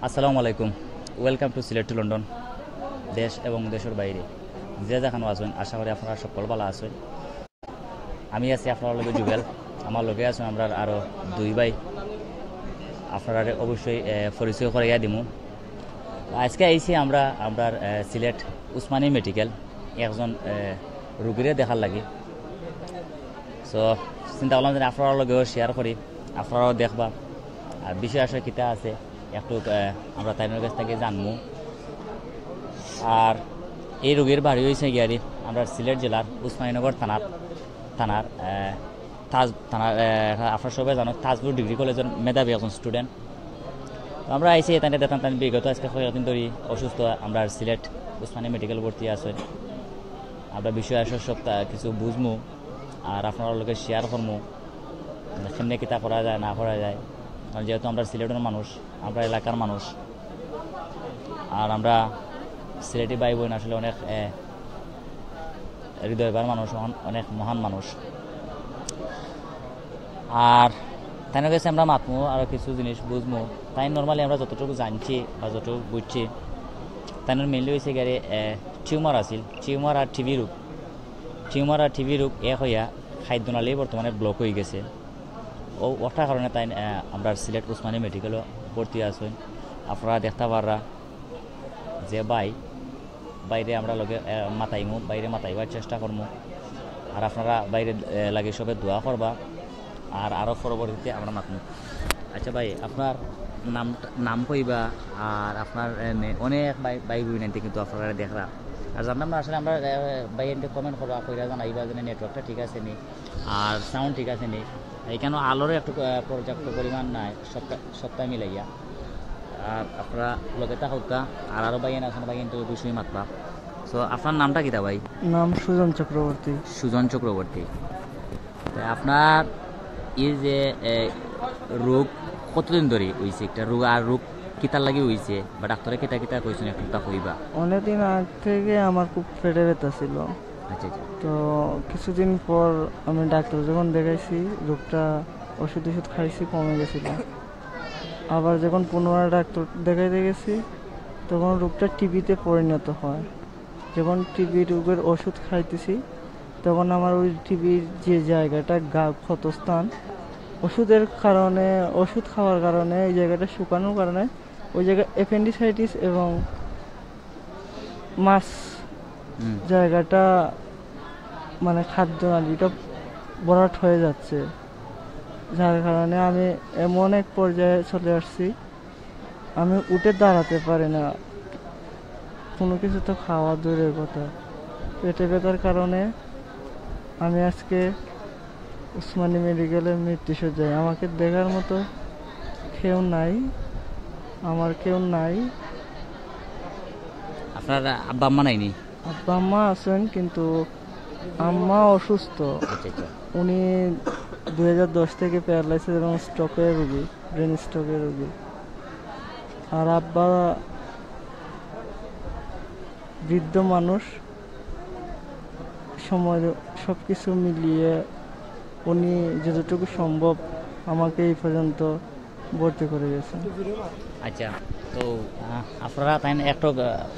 আসসালামু আলাইকুম। Welcome to Sylhet to London. দেশ এবং দেশের বাইরে যে যেখানে আছেন আশা করি আপনারা সকল ভালো আছেন। আমি আছি আপনার লগে জুবেল, আমার লগে আছেন আমরা আরও দুই ভাই। আপনারা অবশ্যই পরিচয় করাইয়া দিমু। আজকে আইছি আমরা সিলেট উসমানী মেডিকেল একজন রুগীরে দেখার লাগি। সো চিন্তা করলাম যে আপনার লগেও শেয়ার করি, আপনারাও দেখবা। আর বিষয় আসলে কিতা আছে একটু আমরা তাইনের কাছ থেকে জানবো। আর এই রোগীর বাড়ি হয়েছে গিয়ারি আমরা সিলেট জেলার উসমানীনগর থানার আপনার সবাই জানো তাজপুর ডিগ্রি কলেজের মেধাবী একজন স্টুডেন্ট। আমরা আইসি তাই দেখতাম তাই বিগত আজকে কয়েকদিন ধরে অসুস্থ আমরা সিলেট উসমানী মেডিকেল ভর্তি আছে। আমরা বিষয় আসলে সব কিছু বুঝবো আর আপনার লোকের শেয়ার করবো কেমনি কিতা করা যায় না করা যায়। কারণ যেহেতু আমরা সিলেটের মানুষ, আমরা এলাকার মানুষ, আর আমরা সিলেটি ভাই বোন আসলে অনেক হৃদয়বার মানুষ, অনেক মহান মানুষ। আর তাই কাছে আমরা মাতমু আরও কিছু জিনিস বুঝবো। তাই নর্মালি আমরা যতটুকু জানছি বা যতটুকু বুঝছি তাই মেনলি হয়েছে গাড়ি টিউমার আছিল, টিউমার আর টিভি রোগ এক হইয়া খাদ্যনালী বর্তমানে ব্লক হয়ে গেছে। ওটার কারণে তাই আমরা সিলেট উসমানী মেডিকেলও ভর্তি আছেন। আপনারা দেখতে পাররা যে বাইরে আমরা লগে মাতাইমু, বাইরে মাতাইবার চেষ্টা করবো। আর আপনারা বাইরে লাগে সবে দোয়া করবা আর আরও পরবর্তীতে আমরা মাতমু। আচ্ছা ভাই, আপনার নাম কইবা। আর আপনার অনেক বাই বুঝি কিন্তু আপনারা দেখরা আর জানতাম না আসলে আমরা বাই এনতে কমেন্ট করবা কইরা জানাইবা যে নেটওয়ার্কটা ঠিক আছে নি আর সাউন্ড ঠিক আছে নি। এইখানে আলোরও একটু পর্যাপ্ত পরিমাণ নাই সপ্তাহে মিলাইয়া। আর আপনারা লগে থাকা আর আরও বাইন আছেন, বাইন তো বিষয় মাতবা। সো আপনার নামটা কিতা ভাই? নাম সুজন চক্রবর্তী। সুজন চক্রবর্তী। আপনার এই যে রোগ কতদিন ধরে হয়েছে একটা রোগ, আর রোগ কিতার লাগে হয়েছে বা ডাক্তারে কিতা কিতা কইছেন একটু তা কইবা। অনেকদিন আগ থেকে আমার খুব পেটে ব্যথা ছিল। আচ্ছা আচ্ছা। তো কিছুদিন পর আমি ডাক্তার যখন দেখাইছি রোগটা ওষুধ খাইছি, কমে গেছিল। আবার যখন পুনরায় ডাক্তার দেখাইতে গেছি তখন রোগটা টিবিতে পরিণত হয়। যখন টিবি রোগের ওষুধ খাইতেছি তখন আমার ওই টিবির যে জায়গাটা ক্ষতস্থান ওষুধ খাওয়ার কারণে ওই জায়গাটা শুকানোর কারণে ওই জায়গায় অ্যাপেন্ডিসাইটিস এবং মাছ জায়গাটা মানে খাদ্যনালীটা ভরাট হয়ে যাচ্ছে, যার কারণে আমি এমন এক পর্যায়ে চলে আসছি আমি উঠে দাঁড়াতে পারি না, কোনো কিছু তো খাওয়া দূরের কথা। পেটে ব্যথার কারণে আমি আজকে উসমানী মেডিকেলে মৃত্যুসজ্জায়। আমাকে দেখার মতো কেউ নাই, আমার কেউ নাই। আপনার আব্বা আম্মা নাইনি? আব্বা আম্মা আছেন কিন্তু আম্মা অসুস্থ। উনি 2010 থেকে প্যারালাইসিস এবং স্ট্রোকের রোগী, ব্রেন স্ট্রোকের রোগী। আর আব্বা বৃদ্ধ মানুষ, সময় সব কিছু মিলিয়ে উনি যতটুকু সম্ভব আমাকে এই পর্যন্ত ভর্তি করে গেছেন। আচ্ছা, তো আপনারা তাই একটা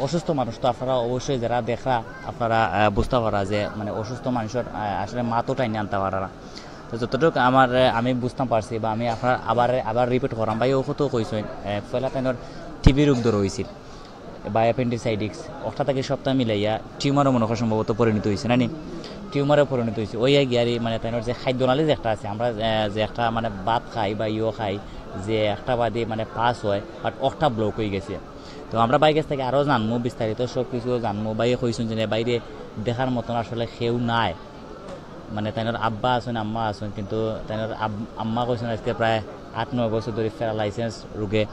অসুস্থ মানুষ, তো আপনারা অবশ্যই যারা দেখা আপনারা বুঝতে পারা যে মানে অসুস্থ মানুষের আসলে মাতো টাইনে আনতে পারা না। তো যতটুকু আমি বুঝতাম পারছি বা আমি আপনার আবার রিপিট করাম ভাই ওখতো কইছেন পয়লা তাইনের টিবি রোগ ধরে হয়েছিল বা অ্যাপেন্ডিসাইটিস, ওটা থেকে সপ্তাহ মিলাইয়া টিউমারও মনে হয় সম্ভবত পরিণত হয়েছে নানি, টিউমারে পরিণত হয়েছে। ওই গিয়ারি মানে তাইনের যে খাদ্যনালী যে একটা আছে, আমরা যে একটা মানে ভাত খাই বা খাই যে একটা বাদে মানে পাস হয়, বাট ওটা ব্লক হয়ে গেছে। তো আমরা বাইক থেকে আরও জানবো বিস্তারিত সব কিছু জানবো। বাইরে কইছেন যে বাইরে দেখার মতন আসলে কেউ নাই, মানে তাইনের আব্বা আছেন আম্মা আছেন, কিন্তু তাইনের আম্মা কইছেন আজকে প্রায় 8-9 বছর ধরে প্যারালাইসিস রোগে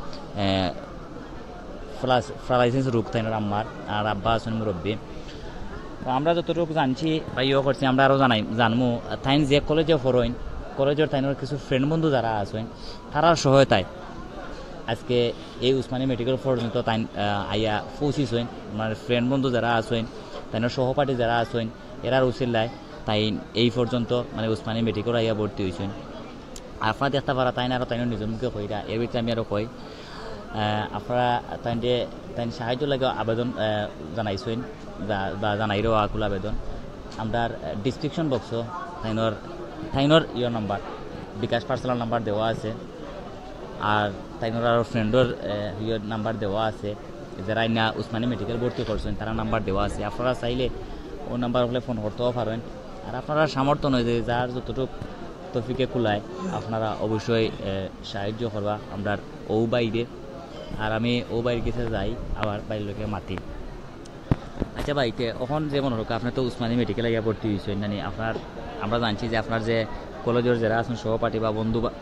প্যারালাইসিস রোগ তাইনের আম্মার, আর আব্বা আছেন মুরব্বী। আমরা যতটুকু জানছি বা করছি আমরা আরও জানবো। তাইন যে কলেজে পড়েন, কলেজের তাইনের কিছু ফ্রেন্ড বন্ধু যারা আছেন তারার সহায়তায় আজকে এই উসমানী মেডিকেল পর্যন্ত তাই আইয়া পৌঁছিছেন। মানে ফ্রেন্ড বন্ধু যারা আছেন, তাইনের সহপাঠী যারা আছেন, এরার উচিল্লায় তাই এই পর্যন্ত মানে উসমানী মেডিকেল আইয়া ভর্তি হয়েছেন। আপনারা দেখতে পারা তাই না, আরও তাই নিজের মুখে কইরা। এর ভিতরে আমি আরও কই আপনারা তাই সাহায্য লাগে আবেদন জানাইছেন বা জানাইরও আকুল আবেদন আমরা ডিসক্রিপশন বক্সও তাইনর ইয়র নাম্বার বিকাশ পার্সোনাল নাম্বার দেওয়া আছে আর তাইনর আরও ফ্রেন্ডর ইয়র নাম্বার দেওয়া আছে যারা না উসমানী মেডিকেল ভর্তি করছেন তারা নাম্বার দেওয়া আছে আপনারা চাইলে ও নাম্বার হলে ফোন করতেও পারেন আর আপনারা সামর্থ্য নয় যে যার যতটুকু তফিকে কুলায় আপনারা অবশ্যই সাহায্য করবা আমরা ও বাইরে আর আমি ও বাইরের কাছে যাই আবার বাইরের লোকে মাতি আচ্ছা ভাই এখন যেমন হোক আপনার তো উসমানী মেডিকেলে গিয়ে ভর্তি হয়েছেন মানে আপনার আমরা জানছি যে আপনার যে কলেজের যারা আছেন সহপাঠী বা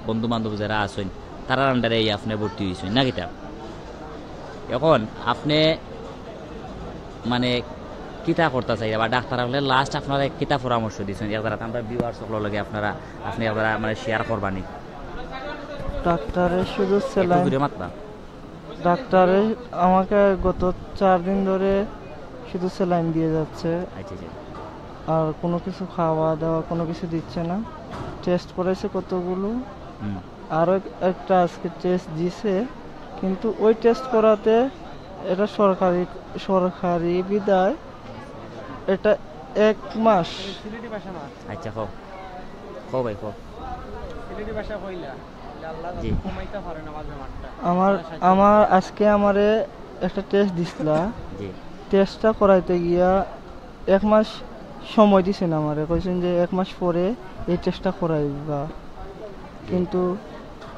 বন্ধু বান্ধব যারা আছেন তারার আন্ডারে আপনি ভর্তি হয়েছেন না কিতা এখন আপনি মানে কিতা করতে চাই বা ডাক্তার হলে লাস্ট আপনারা কিতা পরামর্শ দিচ্ছেন এবার আমরা ভিউয়ার সকল লাগে আপনি আপনারা মানে শেয়ার করবানি ডাক্তারের শুধু সেলাইন মাত্রা ডাক্তারে আমাকে গত 4 দিন ধরে শুধু সেলাইন দিয়ে যাচ্ছে আচ্ছা আর কোনো কিছু খাওয়া দাওয়া কোনো কিছু দিচ্ছে না টেস্ট করেছে কতগুলো আরও একটা আজকে টেস্ট দিছে কিন্তু ওই টেস্ট করাতে এটা সরকারি বিদায় এটা 1 মাস আচ্ছা ভাই আমার আজকে আমারে একটা টেস্ট দিছিলা টেস্টটা করাইতে গিয়া 1 মাস সময় দিছেন আমারে কইছেন যে 1 মাস পরে এই টেস্টটা করাইবা কিন্তু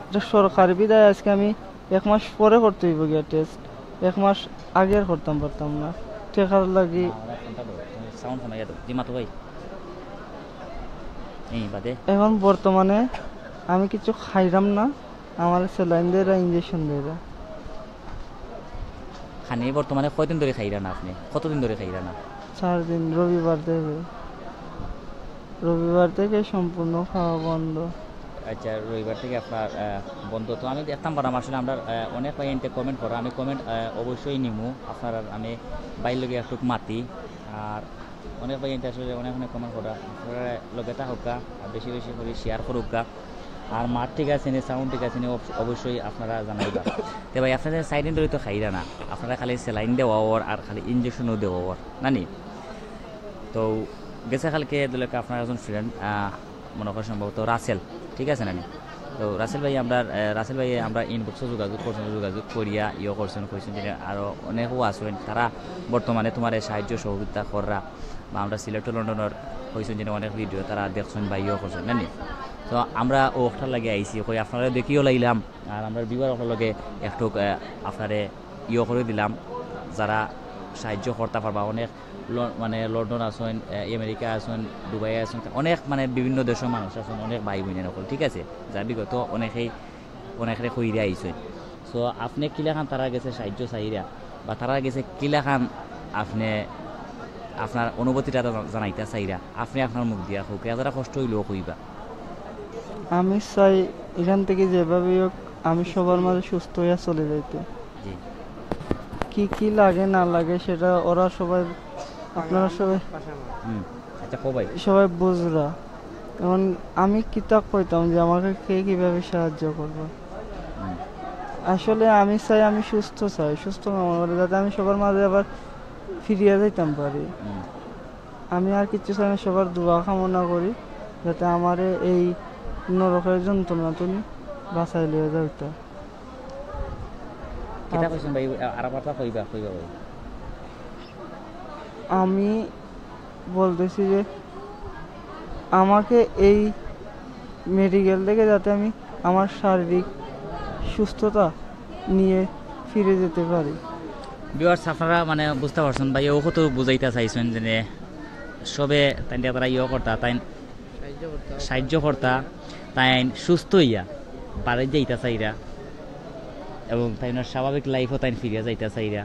এটা সরকারি বিদায় আজকে আমি 1 মাস পরে করতে হইব গিয়া টেস্ট 1 মাস আগে আর করতাম পারতাম না টেকার লাগি এখন বর্তমানে আমি কিছু খাইলাম না আমার স্যালাইন দেয় ইঞ্জেকশন দেয় খানি বর্তমানে কয়দিন ধরে খাইরা না আপনি কতদিন ধরে খাইরা না 4 দিন রবিবার থেকে সম্পূর্ণ খাওয়া বন্ধ আচ্ছা রবিবার থেকে আপনার বন্ধ তো আমি দেখতাম পারাম আসলে আমরা অনেক পাইনতে কমেন্ট করা আমি কমেন্ট অবশ্যই নিমু আপনার আমি বাইর লগে একটু মাতি আর অনেক পাইনতে আসলে অনেক কমেন্ট করা আপনারা লগেটা হোকা আর বেশি করে শেয়ার করুকা আর মাঠ ঠিক আছে নি সাউন্ড ঠিক আছে নি অবশ্যই আপনারা জানাইবা তো ভাই আপনাদের সাইডিন ধরে তো খাইরা না আপনারা খালি স্যালাইন দেওয়া আর খালি ইঞ্জেকশনও দেওয়া নানি তো গেছে কালকে দুলেকে আপনার একজন ফ্রেন্ড মনে করেন সম্ভবত রাসেল ঠিক আছে নানি তো রাসেল ভাই আমরা ইনবক্সে যোগাযোগ করিয়া করছেন যে আরও অনেকও আছেন তারা বর্তমানে তোমার সাহায্য সহযোগিতা করা বা আমরা সিলেট লন্ডনের হয়েছেন যে অনেক ভিডিও তারা দেখছেন বা করছেন নানি তো আমরা ওটার লাগে আইসি কই আপনারা দেখিও লাইলাম আর আমরা বিবার লগে একটু আপনারে করে দিলাম যারা সাহায্য করতে পারবা অনেক মানে লন্ডন আছেন আমেরিকা আছেন দুবাই আছেন অনেক মানে বিভিন্ন দেশের মানুষ আছেন অনেক ভাই বোনের সকল ঠিক আছে যার বিগত অনেকে কইরে আইছেন সো আপনি কিলাখান তারা গেছে সাহায্য চাইরা বা তারা গেছে কিলাখান আপনি আপনার অনুভূতিটা জানাইতে চাইরা আপনি আপনার মুখ দিয়া হোক যারা কষ্ট হইলেও কইবা আমি চাই এখান থেকে যেভাবে হোক আমি সবার মাঝে সুস্থ হইয়া চলে যাইতে কি লাগে না লাগে সেটা ওরা সবাই আপনারা সবাই বুঝরা এখন আমি কিতাব কইতাম যে আমাকে কে কিভাবে সাহায্য করবে আসলে আমি চাই আমি সুস্থ কামনা করি যাতে আমি সবার মাঝে আবার ফিরিয়ে যাইতাম পারি আমি আর কিছু চাই না সবার দোয়া কামনা করি যাতে আমার এই নরকের যন্ত্রণা তুমি বাঁচাই লিয়ে যাইতা আমি বলতেছি যে আমাকে এই মেডিকেল থেকে যাতে আমি আমার শারীরিক সুস্থতা নিয়ে ফিরে যেতে পারি ভিউয়ার্স আপনারা মানে বুঝতে পারছেন ভাই ও কত বুঝাইতে চাইছেন যে সবে তাই তারা করতা তাই সাহায্য করতা তাই সুস্থ হইয়া বাড়ি যাইতা চাইরা এবং তাই স্বাভাবিক লাইফও তাই ফিরিয়া যাইতা চাইরা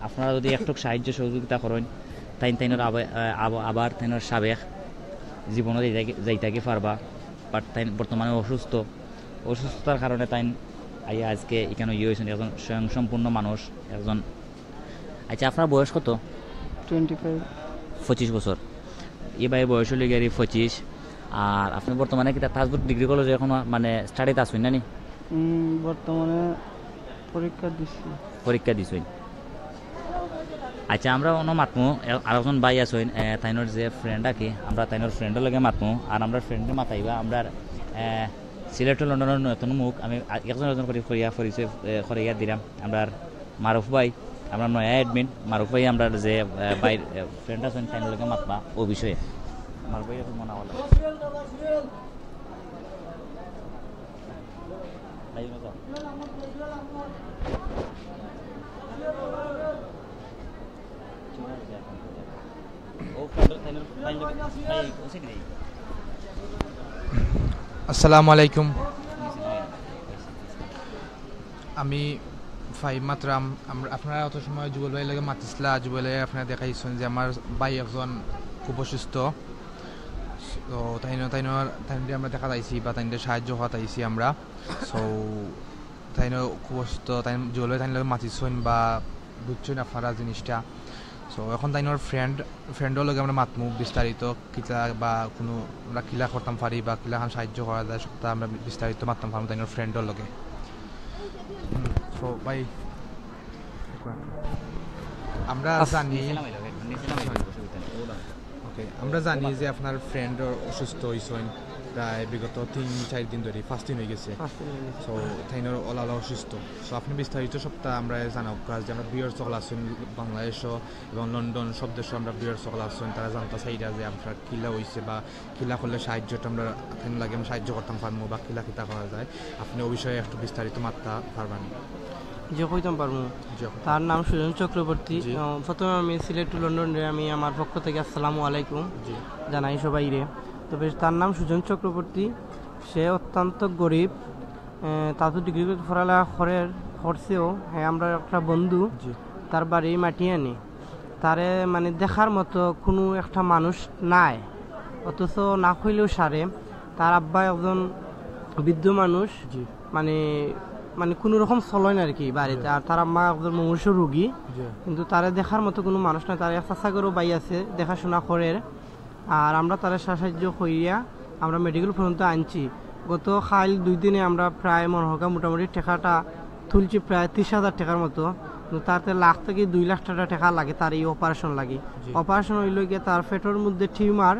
আপনারা যদি একটু সাহায্য সহযোগিতা করেন তাই আবার তাই সাবেক জীবনে যাইতাকে পারবা বাট তাই বর্তমানে অসুস্থতার কারণে তাই আইয়া আজকে এখানে হয়েছেন একজন স্বয়ংসম্পূর্ণ মানুষ একজন আচ্ছা আপনার বয়স কত 25 বছর এই ভাইয়ের বয়স হলে গিয়ে 25 আর আপনি বর্তমানে কি তাজপুর ডিগ্রি কলেজে এখন মানে স্টাডিতে আসুন না নি বর্তমানে পরীক্ষা দিছি। পরীক্ষা দিছই। আচ্ছা আমরা অন্য মাতমু আর একজন ভাই আছেন তাইনোর যে ফ্রেন্ড আকি আমরা তাইনোর ফ্রেন্ডের লগে মাতমু আর আমরা ফ্রেন্ডে মাতাইবা আমরা সিলেট লন্ডনের নতুন মুখ আমি একজন করে পরিচয় করিয়া দিলাম আমরা মারুফ ভাই আমরা নয়া অ্যাডমিন মারুফ ভাই আমরা যে ভাই ফ্রেন্ড আছেন তাইনোর লগে মাতবা ও বিষয়ে মারুফ ভাই মনে হলো আসসালামু আলাইকুম। আমি ফাইভ মাত্রাম আপনারা অত সময় যুগল ভাইয়ের লগে মাতিছিলা যুগল ভাই আপনারা দেখাইছেন যে আমার ভাই একজন খুব অসুস্থ তো তাই আমরা দেখা যাইছি বা তাইদের সাহায্য হওয়া তাইছি আমরা সো তাই খুব অসুস্থ তাই যুগল ভাই তাই লগে মাতিছেন বা বুঝছেন আপনারা জিনিসটা সো এখন তাইনোর ফ্রেন্ডর লগে আমরা মাতমু বিস্তারিত কিলা বা কোনো আমরা কিলা করতাম পারি বা কিলাখান সাহায্য করা যায় সবটা আমরা বিস্তারিত মাততাম পারবো তাইনোর ফ্রেন্ডর লগে। সো ভাই আমরা জানি আমরা জানি যে আপনার ফ্রেন্ড অসুস্থ হয়েছেন প্রায় বিগত 3-4 দিন ধরে 5 দিন হয়ে গেছে সো তাইনোর ওলালা অসুস্থ সো আপনি বিস্তারিত সবটা আমরা জানাব কাজ যে আমরা বিয়ার সকল আছেন বাংলাদেশও এবং লন্ডন সব দেশও আমরা বিয়ার সকল আছেন তারা জানতে চাইরা যে আপনার কিলা হয়েছে বা কিলা করলে সাহায্যটা আমরা এখানে লাগে আমরা সাহায্য করতাম পারবো বা কিলা কিতা করা যায় আপনি ওই বিষয়ে একটু বিস্তারিত মাত্রা পারবেন। যে কইতাম পারবো তার নাম সুজন চক্রবর্তী। প্রথমে আমি সিলেট টু লন্ডন আমি আমার পক্ষ থেকে আসসালামু আলাইকুম জানাই সবাই রে। তবে তার নাম সুজন চক্রবর্তী, সে অত্যন্ত গরিব, তার তো ডিগ্রি পড়ালেখা করছেও। হ্যাঁ আমরা একটা বন্ধু তার বাড়ি মাটি আনি তারে মানে দেখার মতো কোনো একটা মানুষ নাই, অথচ না হইলেও সারে। তার আব্বা একজন বৃদ্ধ মানুষ, মানে মানে কোনো রকম চলয় না আর কি বাড়িতে, আর তার আম্মা একজন মুমূর্ষ রোগী, কিন্তু তারে দেখার মতো কোনো মানুষ নাই। তার চাচা গরু বাই আছে দেখাশোনা করে, আর আমরা তারা সাহায্য করিয়া আমরা মেডিকেল পর্যন্ত আনছি। গত খাইল 2 দিনে আমরা প্রায় মনে হোক মোটামুটি টাকাটা তুলছি প্রায় 30,000 টাকার মতো, কিন্তু তাতে লাখ থেকে 2 লাখ টাকা লাগে তার এই অপারেশন লাগে। অপারেশন হইল গিয়ে তার পেটের মধ্যে টিউমার,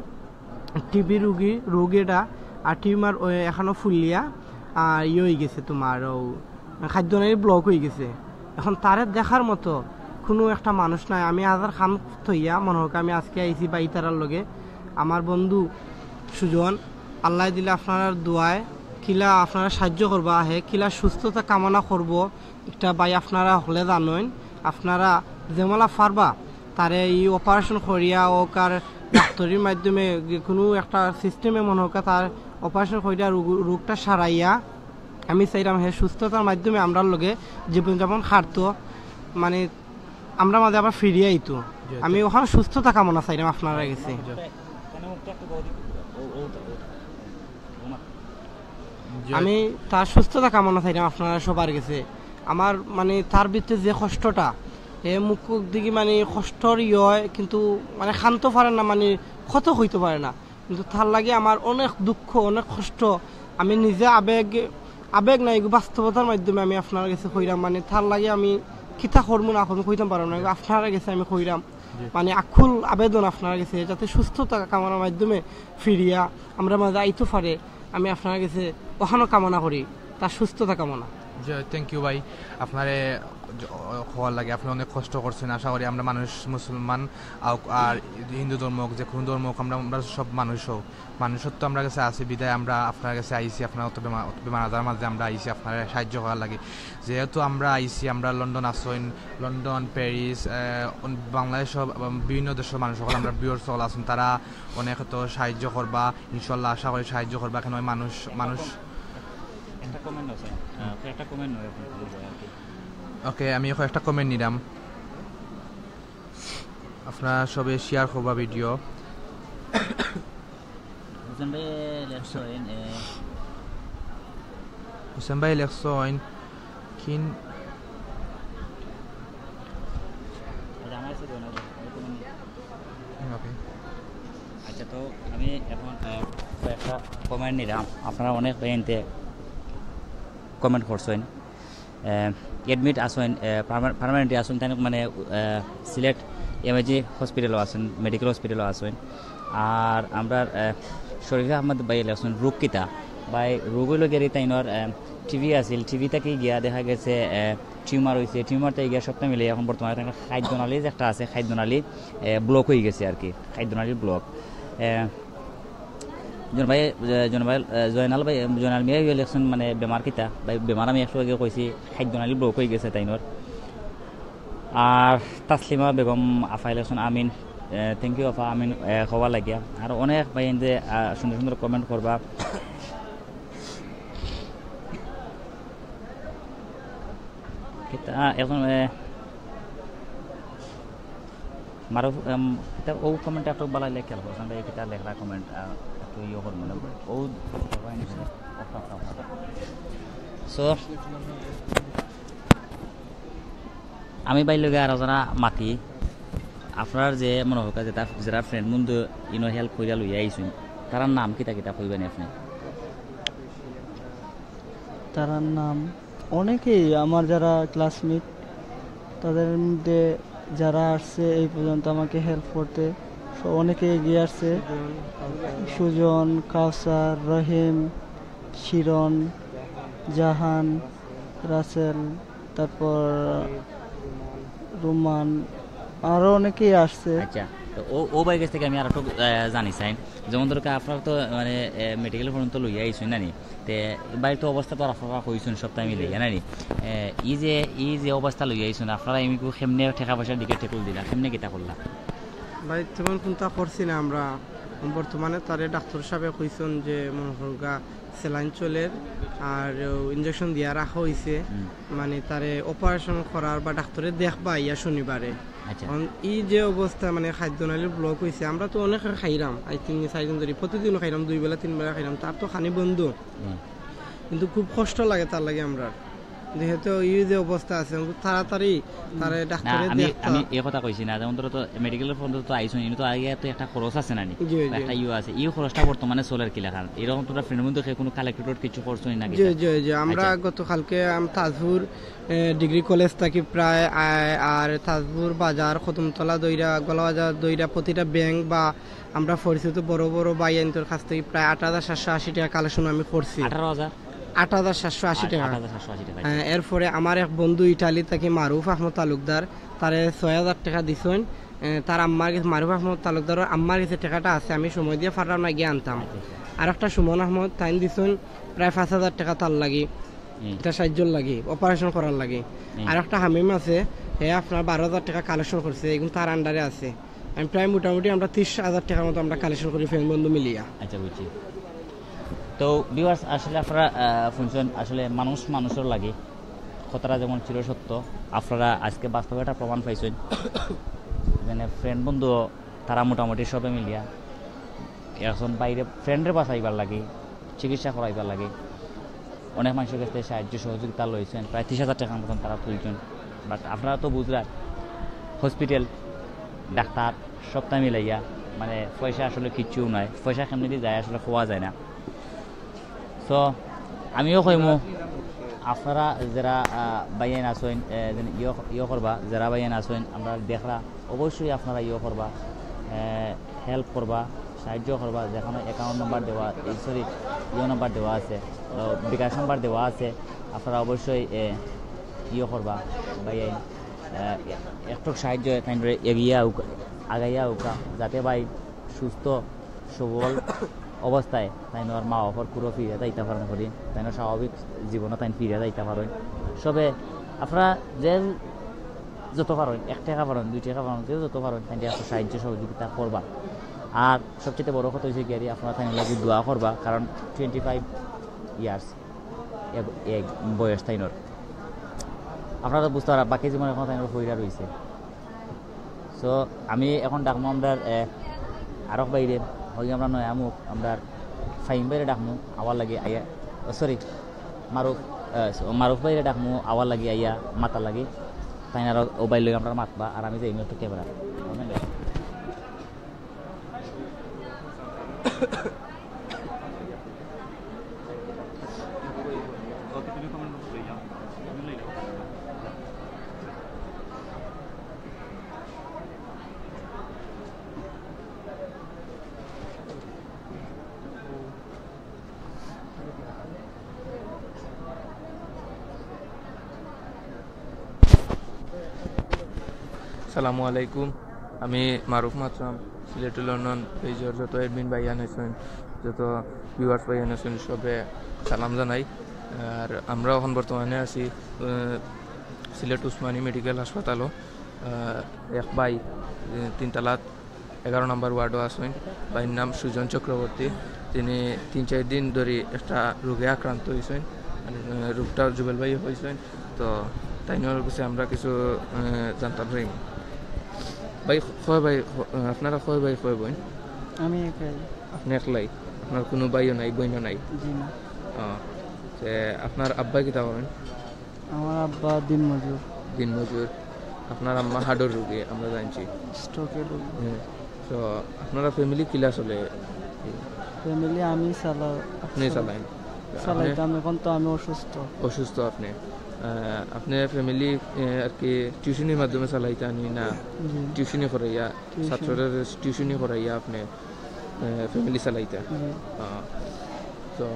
টিবি রোগ এটা, আর টিউমার এখনও ফুলিয়া আর হয়ে গেছে তোমার খাদ্যনালী ব্লক হয়ে গেছে। এখন তারে দেখার মতো কোনো একটা মানুষ নাই। আমি আজার খাম থইয়া মনে হোক আমি আজকে আইছি বা ইতারার লগে আমার বন্ধু সুজন, আল্লাহ দিলে আপনার দোয়ায় কিলা আপনারা সাহায্য করবা আহে, কিলা সুস্থতা কামনা করব একটা ভাই আপনারা হলে জানেন। আপনারা যেমলা পারবা তারে এই অপারেশন করিয়া হোক আর ডাক্তারির মাধ্যমে কোনো একটা সিস্টেমে মনে হোক তার অপারেশন করিয়া রোগটা সারাইয়া আমি চাইলাম হে সুস্থতার মাধ্যমে আমরা লগে জীবনযাপন হারতো, মানে আমরা মাঝে আবার ফিরিয়ে আইতো। আমি ওখানে সুস্থতা কামনা চাইলাম আপনারা গেছে। আমি তার সুস্থতা কামনা চাইলাম আপনারা সবার গেছে। আমার মানে তার ভিতরে যে কষ্টটা মুখ দিকে মানে কষ্টর হয়, কিন্তু মানে শান্ত পারে না, মানে ক্ষত হইতে পারে না, কিন্তু তার লাগে আমার অনেক দুঃখ অনেক কষ্ট। আমি নিজে আবেগ নাই বাস্তবতার মাধ্যমে আমি আপনার কাছে কইরাম, মানে তার লাগে আমি কিতা করবো না করবো কইতাম পারলাম না, আপনারা গেছে আমি কইরাম, মানে আকুল আবেদন আপনারা গেছে যাতে সুস্থতা কামনার মাধ্যমে ফিরিয়া আমরা মাঝে আইতে পারে। আমি আপনার কাছে ওখানেও কামনা করি তার সুস্থতা কামনা। থ্যাংক ইউ ভাই, আপনারে হওয়ার লাগে আপনি অনেক কষ্ট করছেন। আশা করি আমরা মানুষ মুসলমান আর হিন্দু ধর্ম হোক যে কোনো ধর্ম হোক আমরা সব মানুষত্ব আমরা কাছে আছি বিদায় আমরা আপনার কাছে আইসি। আপনার অত বেমার আজার মাঝে আমরা আইসি আপনার সাহায্য করার লাগে। যেহেতু আমরা আইসি, আমরা লন্ডন আসেন, লন্ডন প্যারিস বাংলাদেশ বিভিন্ন দেশের মানুষ সকল আমরা বিয়র সকল আছেন, তারা অনেক তো সাহায্য করবা ইনশাল্লাহ। আশা করি সাহায্য করবা, কেন মানুষ ওকে আমি এখন একটা কমেন্ট নিলাম, আপনারা সবে শেয়ার করবা ভিডিও। হুসেন ভাই লেখছেন কিন আচ্ছা, তো আমি এখন একটা কমেন্ট নিলাম, আপনারা অনেক এনতে কমেন্ট করছেন। এডমিট আসেন পার্মানেন্টলি আসেন তাই মানে সিলেট এমএজি হসপিটালও আছেন মেডিকেল হসপিটালও আসেন আর আমরা শরীফ আহমদ ভাই আসেন রোগকিতা বাই রোগ হইল গেরি তাইনর টিভি আছিল টিভি থেকে গিয়া দেখা গেছে টিউমার হয়েছে টিউমার থেকে গিয়া সপ্তাহ মিলে এখন বর্তমানে খাদ্যনালী যে একটা আছে খাদ্যনালী ব্লক হয়ে গেছে আর কি খাদ্যনালীর ব্লক জয়নাল মিয়া ইলেকশন মানে বেমার কিতা বা বেমার আমি একশো আগে কইছি খাদ্যনালী ব্লক হয়ে গেছে তাইনর আর তাসলিমা বেগম আফা ইলেকশন আমিন থ্যাংক ইউ আফা আমিন হওয়া লাগিয়া আর অনেক ভাই যে সুন্দর সুন্দর কমেন্ট করবা এখন মারুফ ও কমেন্ট একটু বালাইলে খেয়াল করছেন ভাই এটা লেখা কমেন্ট একটু ইয়ে করবো না ও সো আমি বাইলগে আর যারা মাতি আপনার যে মনে হোক যে যারা ফ্রেন্ড বন্ধু ইনো হেল্প করিয়া লইয়া আইসুন তার নাম কিতা কিতা কইবেন আপনি তার নাম অনেকেই আমার যারা ক্লাসমেট তাদের মধ্যে যারা আসছে এই পর্যন্ত আমাকে হেল্প করতে অনেকে এগিয়ে আসছে সুজন কাউসার রহিম শিরন জাহান রাসেল তারপর রুমান আরও অনেকেই আসছে আচ্ছা তো ও বাই কাছ থেকে আমি আর একটু জানি চাই যেমন ধরো আপনার তো মানে মেডিকেল পর্যন্ত লইয়া আইসুন নানি তে বাড়ির তো অবস্থা তো আপনারা কইসুন সপ্তাহ মিলে নানি ই যে অবস্থা লইয়া আইসুন আপনারা এমনি কেমনে টাকা পয়সার দিকে টেকুল দিলা কেমনে কিতা করলা ভাই তেমন কোনটা করছি না আমরা বর্তমানে তারে ডাক্তার সাহেব কইছেন যে মনে হলগা স্যালাইন চলের আর ইনজেকশন দিয়া রাখা হয়েছে মানে তারে অপারেশন করার বা ডাক্তারে দেখবা ইয়া শনিবারে এই যে অবস্থা মানে খাদ্যনালীর ব্লক হয়েছে আমরা তো অনেক খাইলাম আই 3-4 দিন ধরে প্রতিদিনও খাইলাম 2 বেলা 3 বেলা খাইলাম তার তো খানি বন্ধ কিন্তু খুব কষ্ট লাগে তার লাগে আমরা যেহেতু এই যে অবস্থা আছে তাড়াতাড়ি তারে ডাক্তারে আমি এই কথা কইছি না যেমন ধরো তো মেডিকেলের ফোন তো আইসুন ইনি তো আগে তো একটা খরচ আছে নানি একটা ইউ আছে এই খরচটা বর্তমানে চলের কি লেখা এরকম তোরা ফ্রেন্ড বন্ধু কোনো কালেক্টর কিছু করছো না জি জি জি আমরা গতকালকে তাজপুর ডিগ্রি কলেজ থেকে প্রায় আর তাজপুর বাজার খতমতলা দইরা গলাবাজার দইরা প্রতিটা ব্যাংক বা আমরা পরিচিত বড় বড় বাইয়ান্তর কাছ থেকে প্রায় ৮৭৮০ টাকা কালেকশন আমি করছি ৮৭৮০ টাকা এরপরে আমার এক বন্ধু ইটালি থেকে মারুফ আহমদ তালুকদার তারে ৬০০০ টাকা দিছেন তার আম্মার কাছে মারুফ আহমদ তালুকদার আম্মার কাছে টাকাটা আছে আমি সময় দিয়ে ফাটাম না গিয়ে আনতাম আর একটা সুমন আহমদ তাইন দিছেন প্রায় ৫০০০ টাকা তার লাগি এটা সাহায্যর লাগি অপারেশন করার লাগি আর একটা হামিম আছে হে আপনার ১২০০০ টাকা কালেকশন করছে এগুলো তার আন্ডারে আছে আমি প্রায় মোটামুটি আমরা ৩০,০০০ টাকার মতো আমরা কালেকশন করি ফ্রেন্ড বন্ধু মিলিয়া আচ্ছা বুঝছি তো ভিউয়ার্স আসলে আপনারা শুনছেন আসলে মানুষের লাগে কথাটা যেমন ছিল সত্য আপনারা আজকে বাস্তবে একটা প্রমাণ পাইছেন মানে ফ্রেন্ড বন্ধু তারা মোটামুটি সবে মিলিয়া এখন বাইরে ফ্রেন্ডের বাঁচাইবার লাগে চিকিৎসা করাইবার লাগে অনেক মানুষের কাছ থেকে সাহায্য সহযোগিতা লইছেন প্রায় ৩০,০০০ টাকার মতন তারা তুলছেন বাট আপনারা তো বুঝলেন হসপিটাল ডাক্তার সপ্তাহ মিলাইয়া মানে পয়সা আসলে কিচ্ছুও নয় পয়সা কেমনি দিয়ে যায় আসলে খোয়া যায় না সো আমিও কইমু আপনারা যারা বাইয়ান আসেন ইয়ে করবা যারা বাইয়ান আসেন আমরা দেখরা অবশ্যই আপনারা ইয়ে করবা হেল্প করবা সাহায্য করবা যেখানে অ্যাকাউন্ট নাম্বার দেওয়া সরি ইয়ে নাম্বার দেওয়া আছে বিকাশ নাম্বার দেওয়া আছে আপনারা অবশ্যই ইয়ে করবা বাইয়ান একটু সাহায্য এগিয়ে আগাইয়া উকা যাতে ভাই সুস্থ সবল অবস্থায় তাই আর মা বাবার পুরো ফিরে যাইতে পারেন করি তাই স্বাভাবিক জীবনে তাই ফিরে যাইতে পারেন সবে আপনারা যে যত পারেন ১ টাকা পারেন ২ টাকা পারেন যে যত পারেন তাই একটা সাহায্য সহযোগিতা করবা আর সবচেয়ে বড় কথা হয়েছে গিয়ে আপনারা তাই লাগি দোয়া করবা কারণ 25 ইয়ার্স এক বয়স তাইনর আপনারা তো বুঝতে পারা বাকি জীবন এখন তাইনর ফইরা রয়েছে সো আমি এখন ডাকবো আমরা আরো বাইরে হই আমরা নয় আমুক আমরা ফাইম বাইরে ডাকমু আওয়ার লাগে আইয়া সরি মারুফ বাইরে ডাকমু আওয়ার লাগে আইয়া মাতা লাগে তাই আর ও বাইর লগে আমরা মাতবা আর আমি যাই একটু ক্যামেরা আসসালামু আলাইকুম। আমি মারুফ মাতরাম, সিলেট লন্ডন পেজর যত এডমিন ভাইয়ান আছেন, যত ভিউয়ার্স ভাইয়ান আছেন, সবে সালাম জানাই। আর আমরা এখন বর্তমানে আছি সিলেট উসমানী মেডিকেল হাসপাতালও। এক ভাই 3 তলাত 11 নম্বর ওয়ার্ডও আছেন। ভাইয়ের নাম সুজন চক্রবর্তী। তিনি 3-4 দিন ধরে একটা রোগে আক্রান্ত হয়েছেন, রোগটা জুবেল ভাই হয়েছেন। তো তাই নেওয়ার কাছে আমরা কিছু জানতাম চাই। ভাই কয় ভাই আপনারা, কয় ভাই কয় বোন? আমি একাই। আপনি একলাই? আপনার কোনো ভাইও নাই, বোনও নাই? জি না। আপনার আব্বা কিতা করেন? আমার আব্বা দিনমজুর। দিনমজুর। আপনার আম্মা হার্টের রোগী আমরা জানছি, স্ট্রোকের রোগী। তো আপনারা ফ্যামিলি কিলা চলে? ফ্যামিলি আমি আপনি চালাইন? চালাইতাম, এখন তো আমি অসুস্থ। অসুস্থ আপনি? আপনার ফ্যামিলি আর কি টিউশনির মাধ্যমে চালাইতা নি না টিউশনি করাইয়া, ছাত্রদের টিউশনি করাইয়া আপনি ফ্যামিলি চালাইতা? তো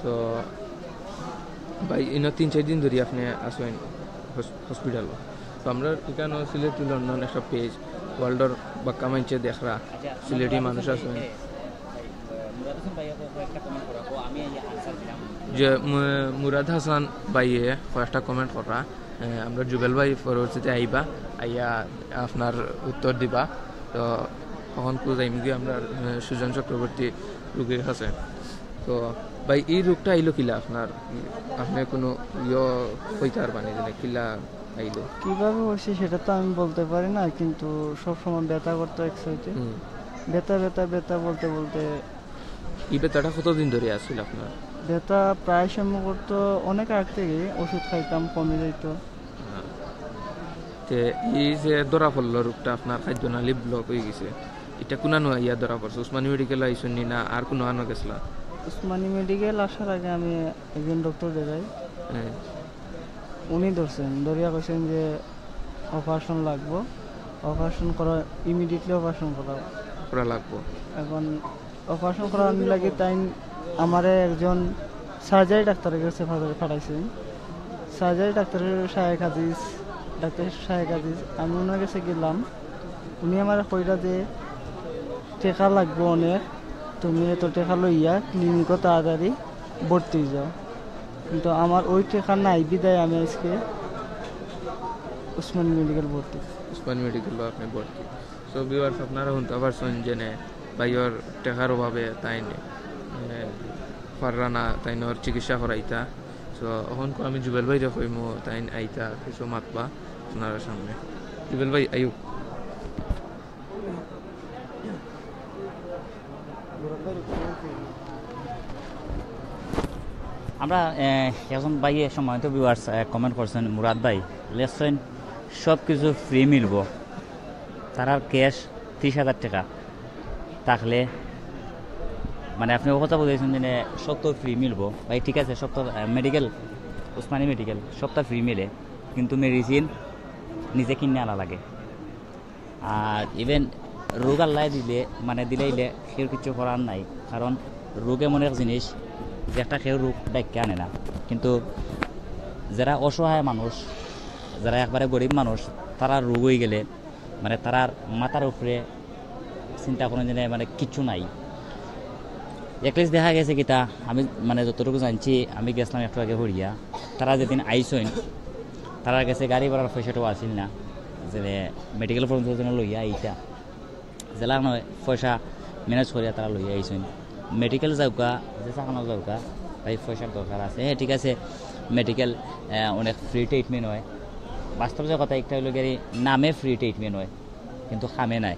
তো ভাই ইনো 3-4 দিন ধরে আপনি আসেন হসপিটাল। তো আমরা এখানে সিলেটি লন্ডন একটা পেজ ওয়ার্ল্ডর বাক্কা মানছে দেখরা সিলেটি মানুষ আছেন যে মুরাদ হাসান ভাইয়ে কয়েকটা কমেন্ট করা। আমরা জুবেল ভাই পরবর্তীতে আইবা, আইয়া আপনার উত্তর দিবা। তো তখন যাইম গিয়ে আমরা সুজন চক্রবর্তী রোগীর আছে। তো ভাই এই রোগটা আইলো কিলা আপনার? আপনি কোনো কইতার বানি যে কিলা আইলো? কিভাবে হয়েছে সেটা তো আমি বলতে পারি না, কিন্তু সবসময় ব্যথা করতো এক সাইডে, ব্যথা ব্যথা ব্যথা বলতে বলতে। এই ব্যথাটা কতদিন ধরে আসছিল আপনার? ব্যথা প্রায় সময় করতো, অনেক আগ থেকে ওষুধ খাইতাম, কমে যেত। এই যে ধরা পড়লো রোগটা আপনার খাদ্যনালী ব্লক হয়ে গেছে, এটা কোনানো ইয়া ধরা পড়ছে? উসমানী মেডিকেল আইসুন নি না আর কোনো আনো গেছিলা? উসমানী মেডিকেল আসার আগে আমি একজন ডক্টর দেখাই, উনি ধরছেন, ধরিয়া কইছেন যে অপারেশন লাগবো, অপারেশন করা ইমিডিয়েটলি অপারেশন করা লাগবো। এখন অপারেশন করার লাগে তাই আমারে একজন সার্জারি ডাক্তারের কাছে পাঠাইছেন। সার্জারি ডাক্তারের ডাক্তার শাহেক আজিজ, আমি ওনার কাছে গেলাম। উনি আমার কইরা যে টেকা লাগবো অনেক, তুমি এত টেকা লইয়া ক্লিনিকও তাড়াতাড়ি ভর্তি যাও। কিন্তু আমার ওই টেকা নাই বিদায় আমি আজকে উসমানী মেডিকেল ভর্তি। উসমানী মেডিকেল আপনি ভর্তি। সো ভিউয়ার্স আপনারা শুনতে পারছেন যে ভাইয়র টেকার অভাবে তাই পাররা না তাই ওর চিকিৎসা করাইতা। সো এখন আমি জুবেল ভাই কইমো তাই আইতা কিছু মাতবা আপনার সামনে। জুবেল ভাই আয়ু। আমরা একজন ভাইয়ে সম্মানিত ভিউয়ার্স কমেন্ট করছেন, মুরাদ ভাই লেসেন সব কিছু ফ্রি মিলব, তার ক্যাশ 30,000 টাকা থাকলে, মানে আপনি ও কথা বলেছেন যে সব তো ফ্রি মিলবো। ভাই ঠিক আছে, সব তো মেডিকেল উসমানী মেডিকেল সবটা ফ্রি মিলে, কিন্তু মেডিসিন নিজে কিনে আনা লাগে। আর ইভেন রোগ আল্লাহ দিলে মানে দিলে সেও কিছু করার নাই, কারণ রোগ এমন এক জিনিস যে একটা কেউ রোগ ডাক্কে আনে না। কিন্তু যারা অসহায় মানুষ, যারা একবারে গরিব মানুষ, তারা রোগ হয়ে গেলে মানে তারার মাথার উপরে চিন্তা করেন যে মানে কিচ্ছু নাই। একলিস দেখা গেছে কিতা, আমি মানে যতটুকু জানছি, আমি গেছিলাম একটু আগে হরিয়া, তারা যেদিন আইসইন তারা গেছে গাড়ি ভাড়ার পয়সাটাও আসিল না যে মেডিকেল পর্যন্ত যেন লইয়া এইটা জেলা নয় পয়সা ম্যানেজ করিয়া তারা লইয়া আইসইন। মেডিকেল যাওকা যে চাকানো যাওকা ভাই পয়সার দরকার আছে। হ্যাঁ ঠিক আছে, মেডিকেল অনেক ফ্রি ট্রিটমেন্ট হয়, বাস্তব যে কথা একটা হইল গাড়ি নামে ফ্রি ট্রিটমেন্ট হয় কিন্তু খামে নাই।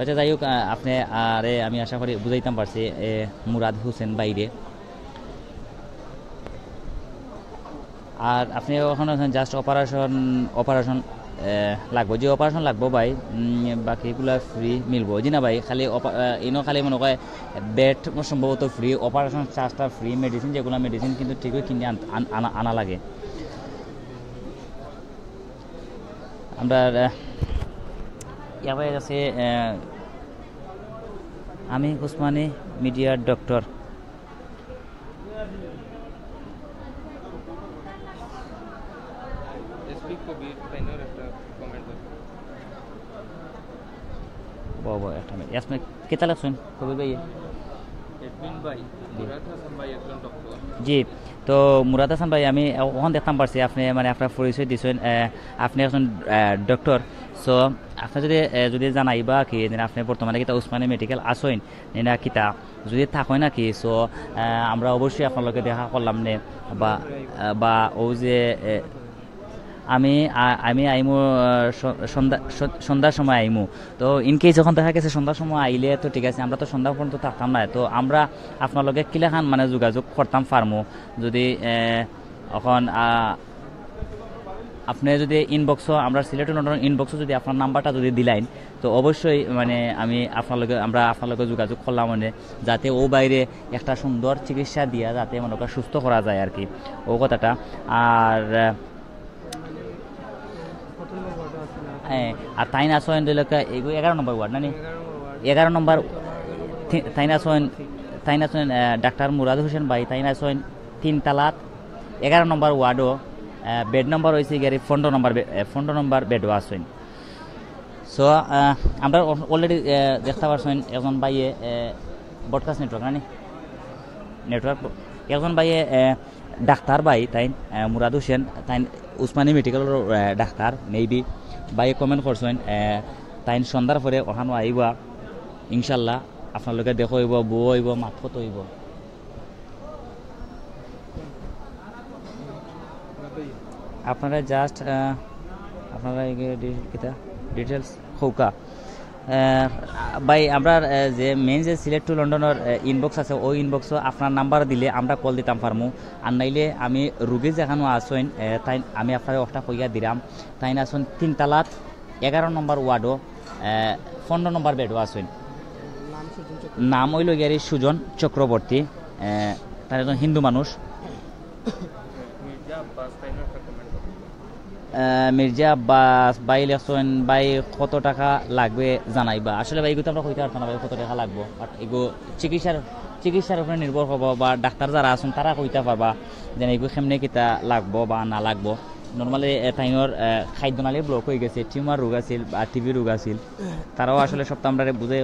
আচ্ছা যাই হোক, আপনি আরে আমি আশা করি বুঝাইতাম পারছি মুরাদ হোসেন বাইরে। আর আপনি ওখানে জাস্ট অপারেশন লাগবো, যে অপারেশন লাগবো ভাই বাকিগুলা ফ্রি মিলবো জি না ভাই? খালি খালি মনে হয় বেড সম্ভবত ফ্রি, অপারেশন চার্জটা ফ্রি, মেডিসিন যেগুলো মেডিসিন কিন্তু ঠিকই কিনে আনা লাগে। আমরা ইয়ার কাছে আমি উসমানী মিডিয়ার ডক্টর। তৌফিক কবির তাইনোর একটা কমেন্ট বাবা একটা মিনিট ইয়াসমিন কেতা লাগছেন কবির ভাই এডমিন ভাই মুরাদ হাসান ভাই একজন ডক্টর জি তো মুরাদ হাসান ভাই আমি ওখান দেখতাম পারছি আপনি মানে আপনার পরিচয় দিচ্ছেন আপনি একজন ডক্টর সো আপনি যদি জানাইবা কি আপনি বর্তমানে কিতা উসমানী মেডিকেল আসেন না কিতা যদি থাকেন নাকি সো আমরা অবশ্যই আপনার লগে দেখা করলাম নে বা ও যে আমি আইমু সন্ধ্যার সময় আইমু তো ইনকেস যখন দেখা গেছে সন্ধ্যার সময় আইলে তো ঠিক আছে আমরা তো সন্ধ্যা পর্যন্ত থাকতাম না তো আমরা আপনার লগে কিলাখান মানে যোগাযোগ করতাম পারমু যদি এখন আপনি যদি ইনবক্সও আমরা সিলেক্ট লন্ডন ইনবক্সও যদি আপনার নাম্বারটা যদি দিলাইন তো অবশ্যই মানে আমরা আপনার লগে যোগাযোগ করলাম মানে যাতে ও বাইরে একটা সুন্দর চিকিৎসা দিয়া যাতে মনে করেন সুস্থ করা যায় আর কি ও কথাটা আর হ্যাঁ আর তাই না আসেন এগুলো 11 নম্বর ওয়ার্ড না 11 নম্বর তাই না আসেন ডাক্তার মুরাদ হোসেন ভাই তাই না আসেন 3 তালাত 11 নম্বর ওয়ার্ডও বেড নম্বর হয়েছে গিয়ে 15 নম্বর বেডও আসেন সো আমরা অলরেডি দেখতে পারছেন একজন ভাইয়ে ব্রডকাস্ট নেটওয়ার্ক না নেটওয়ার্ক একজন ভাইয়ে ডাক্তার ভাই তাই মুরাদ হোসেন তাই উসমানী মেডিকেলের ডাক্তার মেবি বাইয়ে কমেন্ট করছেন তাই সন্ধ্যার পরে ওখানে আইবা ইনশাল্লাহ আপনার লোকে দেখো হইব বউ হইব মাতফত হইব আপনারা জাস্ট আপনারা ডিটেলস হৌকা ভাই আমরা যে মেইন যে সিলেক্ট টু লন্ডনের ইনবক্স আছে ওই ইনবক্সও আপনার নাম্বার দিলে আমরা কল দিতাম পারমু আর নাইলে আমি রুগী যেখানে আসেন তাই আমি আপনার একটা কইয়া দিলাম তাই না আসুন 3 তালাত 11 নম্বর ওয়ার্ডও 15 নম্বর বেডও আসেন নাম হইল গিয়ারি সুজন চক্রবর্তী তার একজন হিন্দু মানুষ মির্জা আব্বাস ভাই লেখছেন ভাই কত টাকা লাগবে জানাইবা আসলে ভাই এগুলো আমরা কইতে পারতাম না ভাই কত টাকা লাগবো বাট এগুলো চিকিৎসার উপরে নির্ভর করবো বা ডাক্তার যারা আছেন তারা কইতে পারবা যে এগুলো কেমনে কিতা লাগবো বা না লাগবো নর্মালি তাইনোর খাদ্যনালী ব্লক হয়ে গেছে টিউমার রোগ আছিল বা টিবি রোগ আছিল তারাও আসলে সপ্তাহ আমরা বুঝে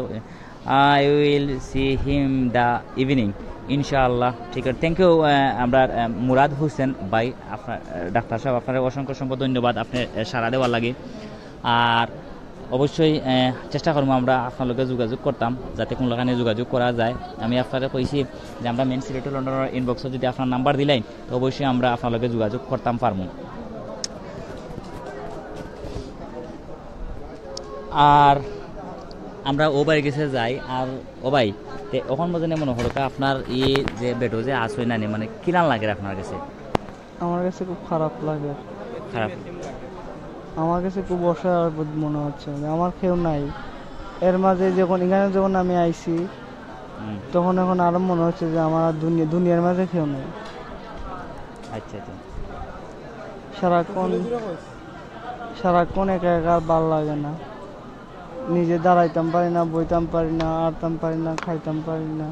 I will see him the evening ইনশাআল্লাহ ঠিক আছে থ্যাংক ইউ আমরা মুরাদ হোসেন ভাই আপনার ডাক্তার সাহেব আপনার অসংখ্য ধন্যবাদ আপনি সারা দেওয়ার লাগে আর অবশ্যই চেষ্টা করবো আমরা আপনার লগে যোগাযোগ করতাম যাতে কোনোখানে যোগাযোগ করা যায় আমি আপনারা কইছি যে আমরা মেন সিলেক্ট লন্ডনের ইনবক্সে যদি আপনার নাম্বার দিলেন তো অবশ্যই আমরা আপনার লগে যোগাযোগ করতাম পারবো আর আমরা ও বাড়ি গেছে যাই আর ও ভাই ওখান মধ্যে মনে হলো আপনার যে বেডো যে আসই না মানে কিরান লাগে আপনার কাছে আমার কাছে খুব খারাপ লাগে আমার কাছে খুব অসহায় মনে হচ্ছে আমার কেউ নাই এর মাঝে যখন আমি আইছি তখন এখন আরো মনে হচ্ছে যে আমার দুনিয়ার মাঝে কেউ নেই আচ্ছা আচ্ছা সারাক্ষণ একা একা ভাল লাগে না নিজে দাঁড়াইতাম পারি না বইতাম পারি না আড়তাম পারি না খাইতাম পারি না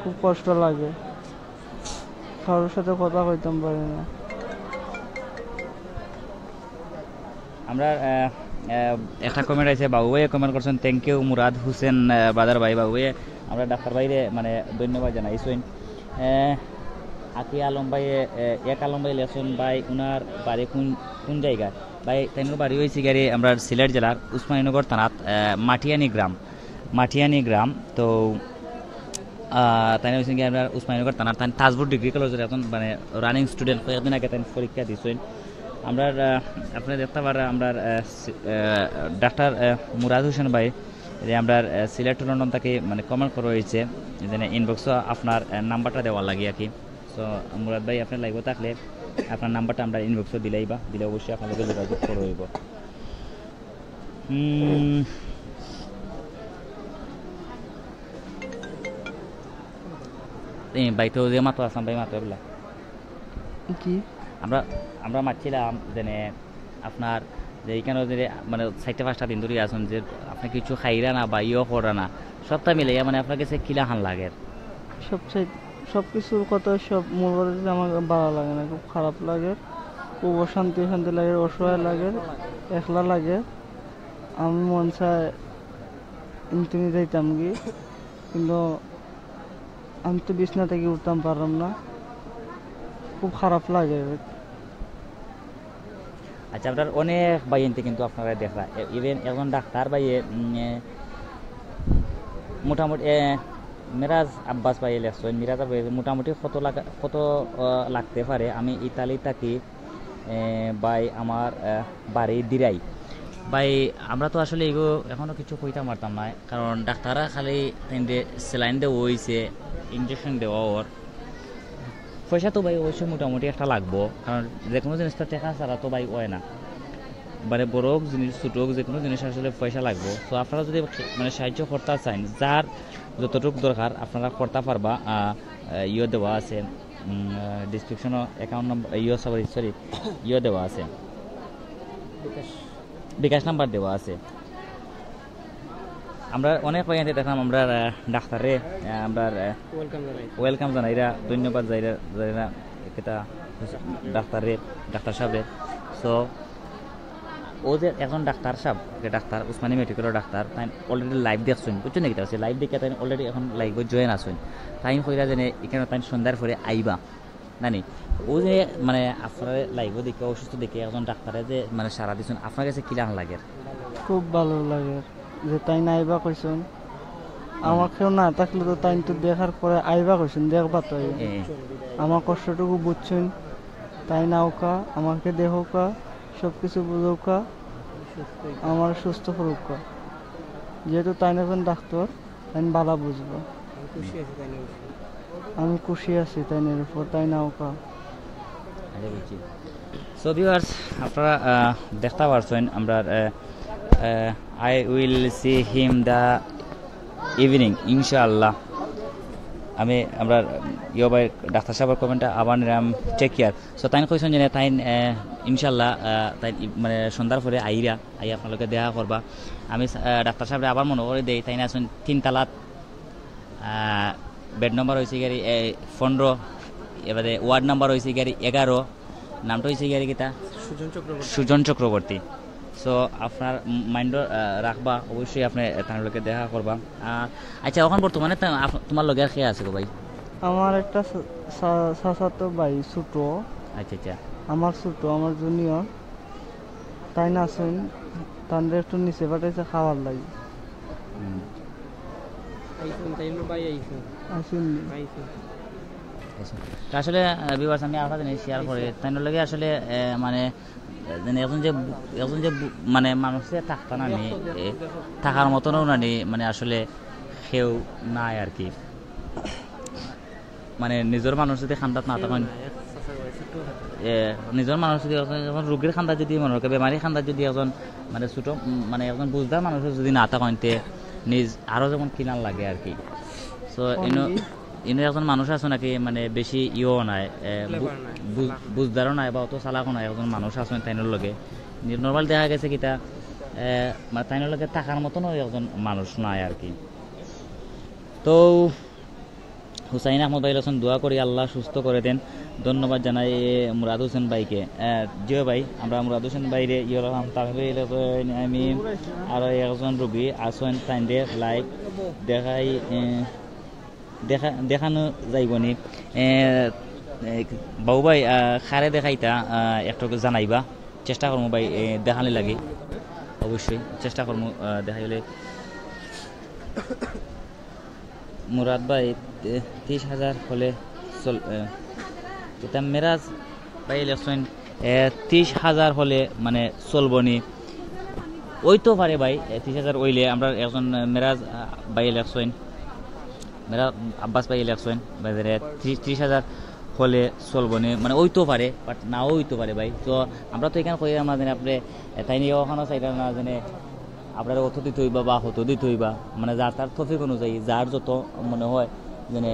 খুব কষ্ট লাগে কারোর সাথে কথা কইতাম পারি না আমরা একটা কমেন্ট আছে বাবু ভাই কমেন্ট করছেন thank you Murad Hossain brother ভাই বাবু ভাই আমরা ডাক্তার ভাইরে মানে ধন্যবাদ জানাইছেন আকি আলম ভাই আলম ভাই লেখছেন ভাই উনার বাড়ি কোন জায়গায় ভাই তাইনোর বাড়ি হয়েছে গাড়ি আমরা সিলেট জেলার উসমানীনগর থানাত মাটিয়ানি গ্রাম তো তাই হয়েছে কি আমরা উসমানীনগর থানার তাই তাজপুর ডিগ্রি কলেজের এখন মানে রানিং স্টুডেন্ট কয়েকদিন আগে তাই পরীক্ষা দিচ্ছেন আমরা আপনি দেখতে পারেন আমরা ডাক্তার মুরাদ হোসেন ভাই যে আমরা সিলেট লন্ডন থেকে মানে কমেন্ট করা হয়েছে যে ইনবক্সও আপনার নাম্বারটা দেওয়ার লাগে আর কি সো মুরাদ ভাই আপনার লাগবে থাকলে আপনার নাম্বারটা আমরা ইনবক্সও দিলে অবশ্যই আপনাদের যোগাযোগ করে হইব ভাই তো যে মাতো আসলাম ভাই মাতো এগুলা কি আমরা মারছিলাম যে আপনার যে এইখানে যে মানে 4-5টা দিন ধরে আসুন যে আপনি কিছু খাইরা না বা করা না সবটা মিলে মানে আপনার কাছে কিলা খান লাগে সব কিছুর কথা সব মূল আমার ভালো লাগে না খুব খারাপ লাগে খুব অশান্তি শান্তি লাগে, অসহায় লাগে, একলা লাগে। আমি মন চায় তুমি যাইতাম কি, কিন্তু আমি তো বিছনা থেকে উঠতাম পারলাম না, খুব খারাপ লাগে। আচ্ছা, আপনার অনেক বাইনতে কিন্তু আপনারা দেখা, ইভেন একজন ডাক্তার বাইয়ে মোটামুটি মিরাজ আব্বাস ভাই লেখছেন, মিরাজ আব্বাস মোটামুটি কত লাগতে পারে। আমি ইতালি থাকি ভাই, আমার বাড়ি দিরাই ভাই। আমরা তো আসলে এগুলো এখনও কিছু কইতে পারতাম না, কারণ ডাক্তাররা খালি স্যালাইন দেওয়া হয়েছে, ইঞ্জেকশন দেওয়া ওর পয়সা তো ভাই অবশ্যই মোটামুটি একটা লাগবো, কারণ যে কোনো জিনিসটা টাকা ছাড়া তো ভাই হয় না, মানে বড় হোক জিনিস ছোট হোক যে কোনো জিনিস আসলে পয়সা লাগবো। তো আপনারা যদি মানে সাহায্য করতে চান, যার যতটুকু দরকার আপনারা করতে পারবা। ইয়ে দেওয়া আছে ডিসক্রিপশনও, অ্যাকাউন্ট নম্বর ইয়ে দেওয়া আছে, বিকাশ নাম্বার দেওয়া আছে। আমরা অনেক পয়েন্টে দেখলাম, আমরা ডাক্তারে আমরা ওয়েলকাম জানাইরা, ধন্যবাদ যাইরা এটা ডাক্তার সাহেবের। সো ও যে এখন ডাক্তার সাহেব, ডাক্তার উসমানী মেডিকেলের ডাক্তার, তাই অলরেডি লাইভ দেখছেন, বুঝছেন নাকি? আছে লাইভ দেখে তাই অলরেডি এখন লাইভে জয়েন আসুন। তাই কইরা যেন এখানে তাই সন্ধ্যার পরে আইবা নানি। ও যে মানে আপনার লাইভে দেখে অসুস্থ দেখে একজন ডাক্তারে যে মানে সারা দিচ্ছেন, আপনার কাছে কিরকম লাগে? খুব ভালো লাগে যে তাই না আইবা কইছেন, আমাকেও না থাকলে তো তাই তো দেখার পরে আইবা কইছেন, দেখবা তাই আমার কষ্টটুকু বুঝছেন, তাই নাওকা আমাকে দেহকা সব কিছু বুঝৌকা, আমার সুস্থ করুকা। যেহেতু তাই নেবেন ডাক্তার, তাই ভালো বুঝবো। আমি খুশি আছি তাইনের উপর, তাই নাওকা। সো ভিউয়ার্স, আপনারা দেখতে পারছেন আমরা I will see him the evening ইনশাআল্লাহ। আমরা ভাই ডাক্তার সাহেবের কমেন্টটা আবার নিলাম, টেক কেয়ার। সো তাই কইছেন যে তাই ইনশাআল্লাহ তাই মানে সন্ধ্যার পরে আই আপনালোকে দেখা করবা। আমি ডাক্তার সাহেব আবার মনে করে দেই, তাই না আসুন 3 তালাত, বেড নম্বর হয়েছে গাড়ি 15, এবারে ওয়ার্ড নাম্বার হয়েছে গাড়ি 11, নামটা হয়েছে গাড়ি কিতা সুজন চক্রবর্তী। সো আপনার মাইন্ড রাখবা, অবশ্যই আপনি তার লোকে দেখা করবা। আচ্ছা, এখন বর্তমানে তোমার লগে আর খেয়ে আছে গো ভাই? আমার একটা চাচাতো ভাই ছোট। আচ্ছা আচ্ছা, আমার ছোট, আমার জুনিয়র, তাই না আসুন, তাদের একটু নিচে পাঠাইছে খাওয়ার লাগে। আসলে ভিউয়ার্স আমি আপনাদের শেয়ার করে তাই লগে আসলে মানে এখন যে মানে মানুষের থাকতা না নি, থাকার মতনও না নি, মানে আসলে কেউ নাই আর কি। মানে নিজের মানুষ যদি খান্দাত না তখন নিজের মানুষ যদি এখন রোগীর খান্দাত যদি মনে হয় বেমারি খান্দাত যদি একজন মানে ছোট মানে একজন বুঝদার মানুষের যদি না থাকেন তে নিজ আরও যেমন কিনার লাগে আর কি। সো ইনো একজন মানুষ আছে নাকি মানে বেশি ইও নাই, বুঝদারও নাই বা অত চালাকও নাই, একজন মানুষ আছেন তাইনোর লগে। নর্মাল দেখা গেছে কিতা মানে তাইনোর লগে থাকার মতনও একজন মানুষ নাই আর কি। তো হুসাইন আহমদ ভাই আছেন, দোয়া করি আল্লাহ সুস্থ করে দেন। ধন্যবাদ জানাই মুরাদ হোসেন ভাইকে। জিও ভাই, আমরা মুরাদ হোসেন ভাইরে ইয়লাম, তারপরে আমি আর একজন রোগী আসেন, তাইনরে লাইক দেখানো যাইবনি। বাবু ভাই খারে দেখাইতা একটু জানাইবা, চেষ্টা করবো ভাই দেখানি লাগে, অবশ্যই চেষ্টা করবো দেখাইলে। মুরাদ ভাই 30,000 হলে এটা মেরাজ ভাই লেখছেন 30,000 হলে মানে চলবনি, ওই তো পারে ভাই 30,000 ওইলে। আমরা একজন মেরাজ ভাই লেখছেন, মেরাজ আব্বাস ভাই লেখছেন 30,000 হলে চলবনি, মানে ওই তো পারে, বাট নাও হইতে পারে ভাই। তো আমরা তো এখানে কই আমরা জানি আপনি তাই নিয়ে ওখানে চাইটা না জানে আপনার অত দিতে হইবা বা হতো দিতে হইবা, মানে যার তার তফিক অনুযায়ী যার যত মনে হয় মানে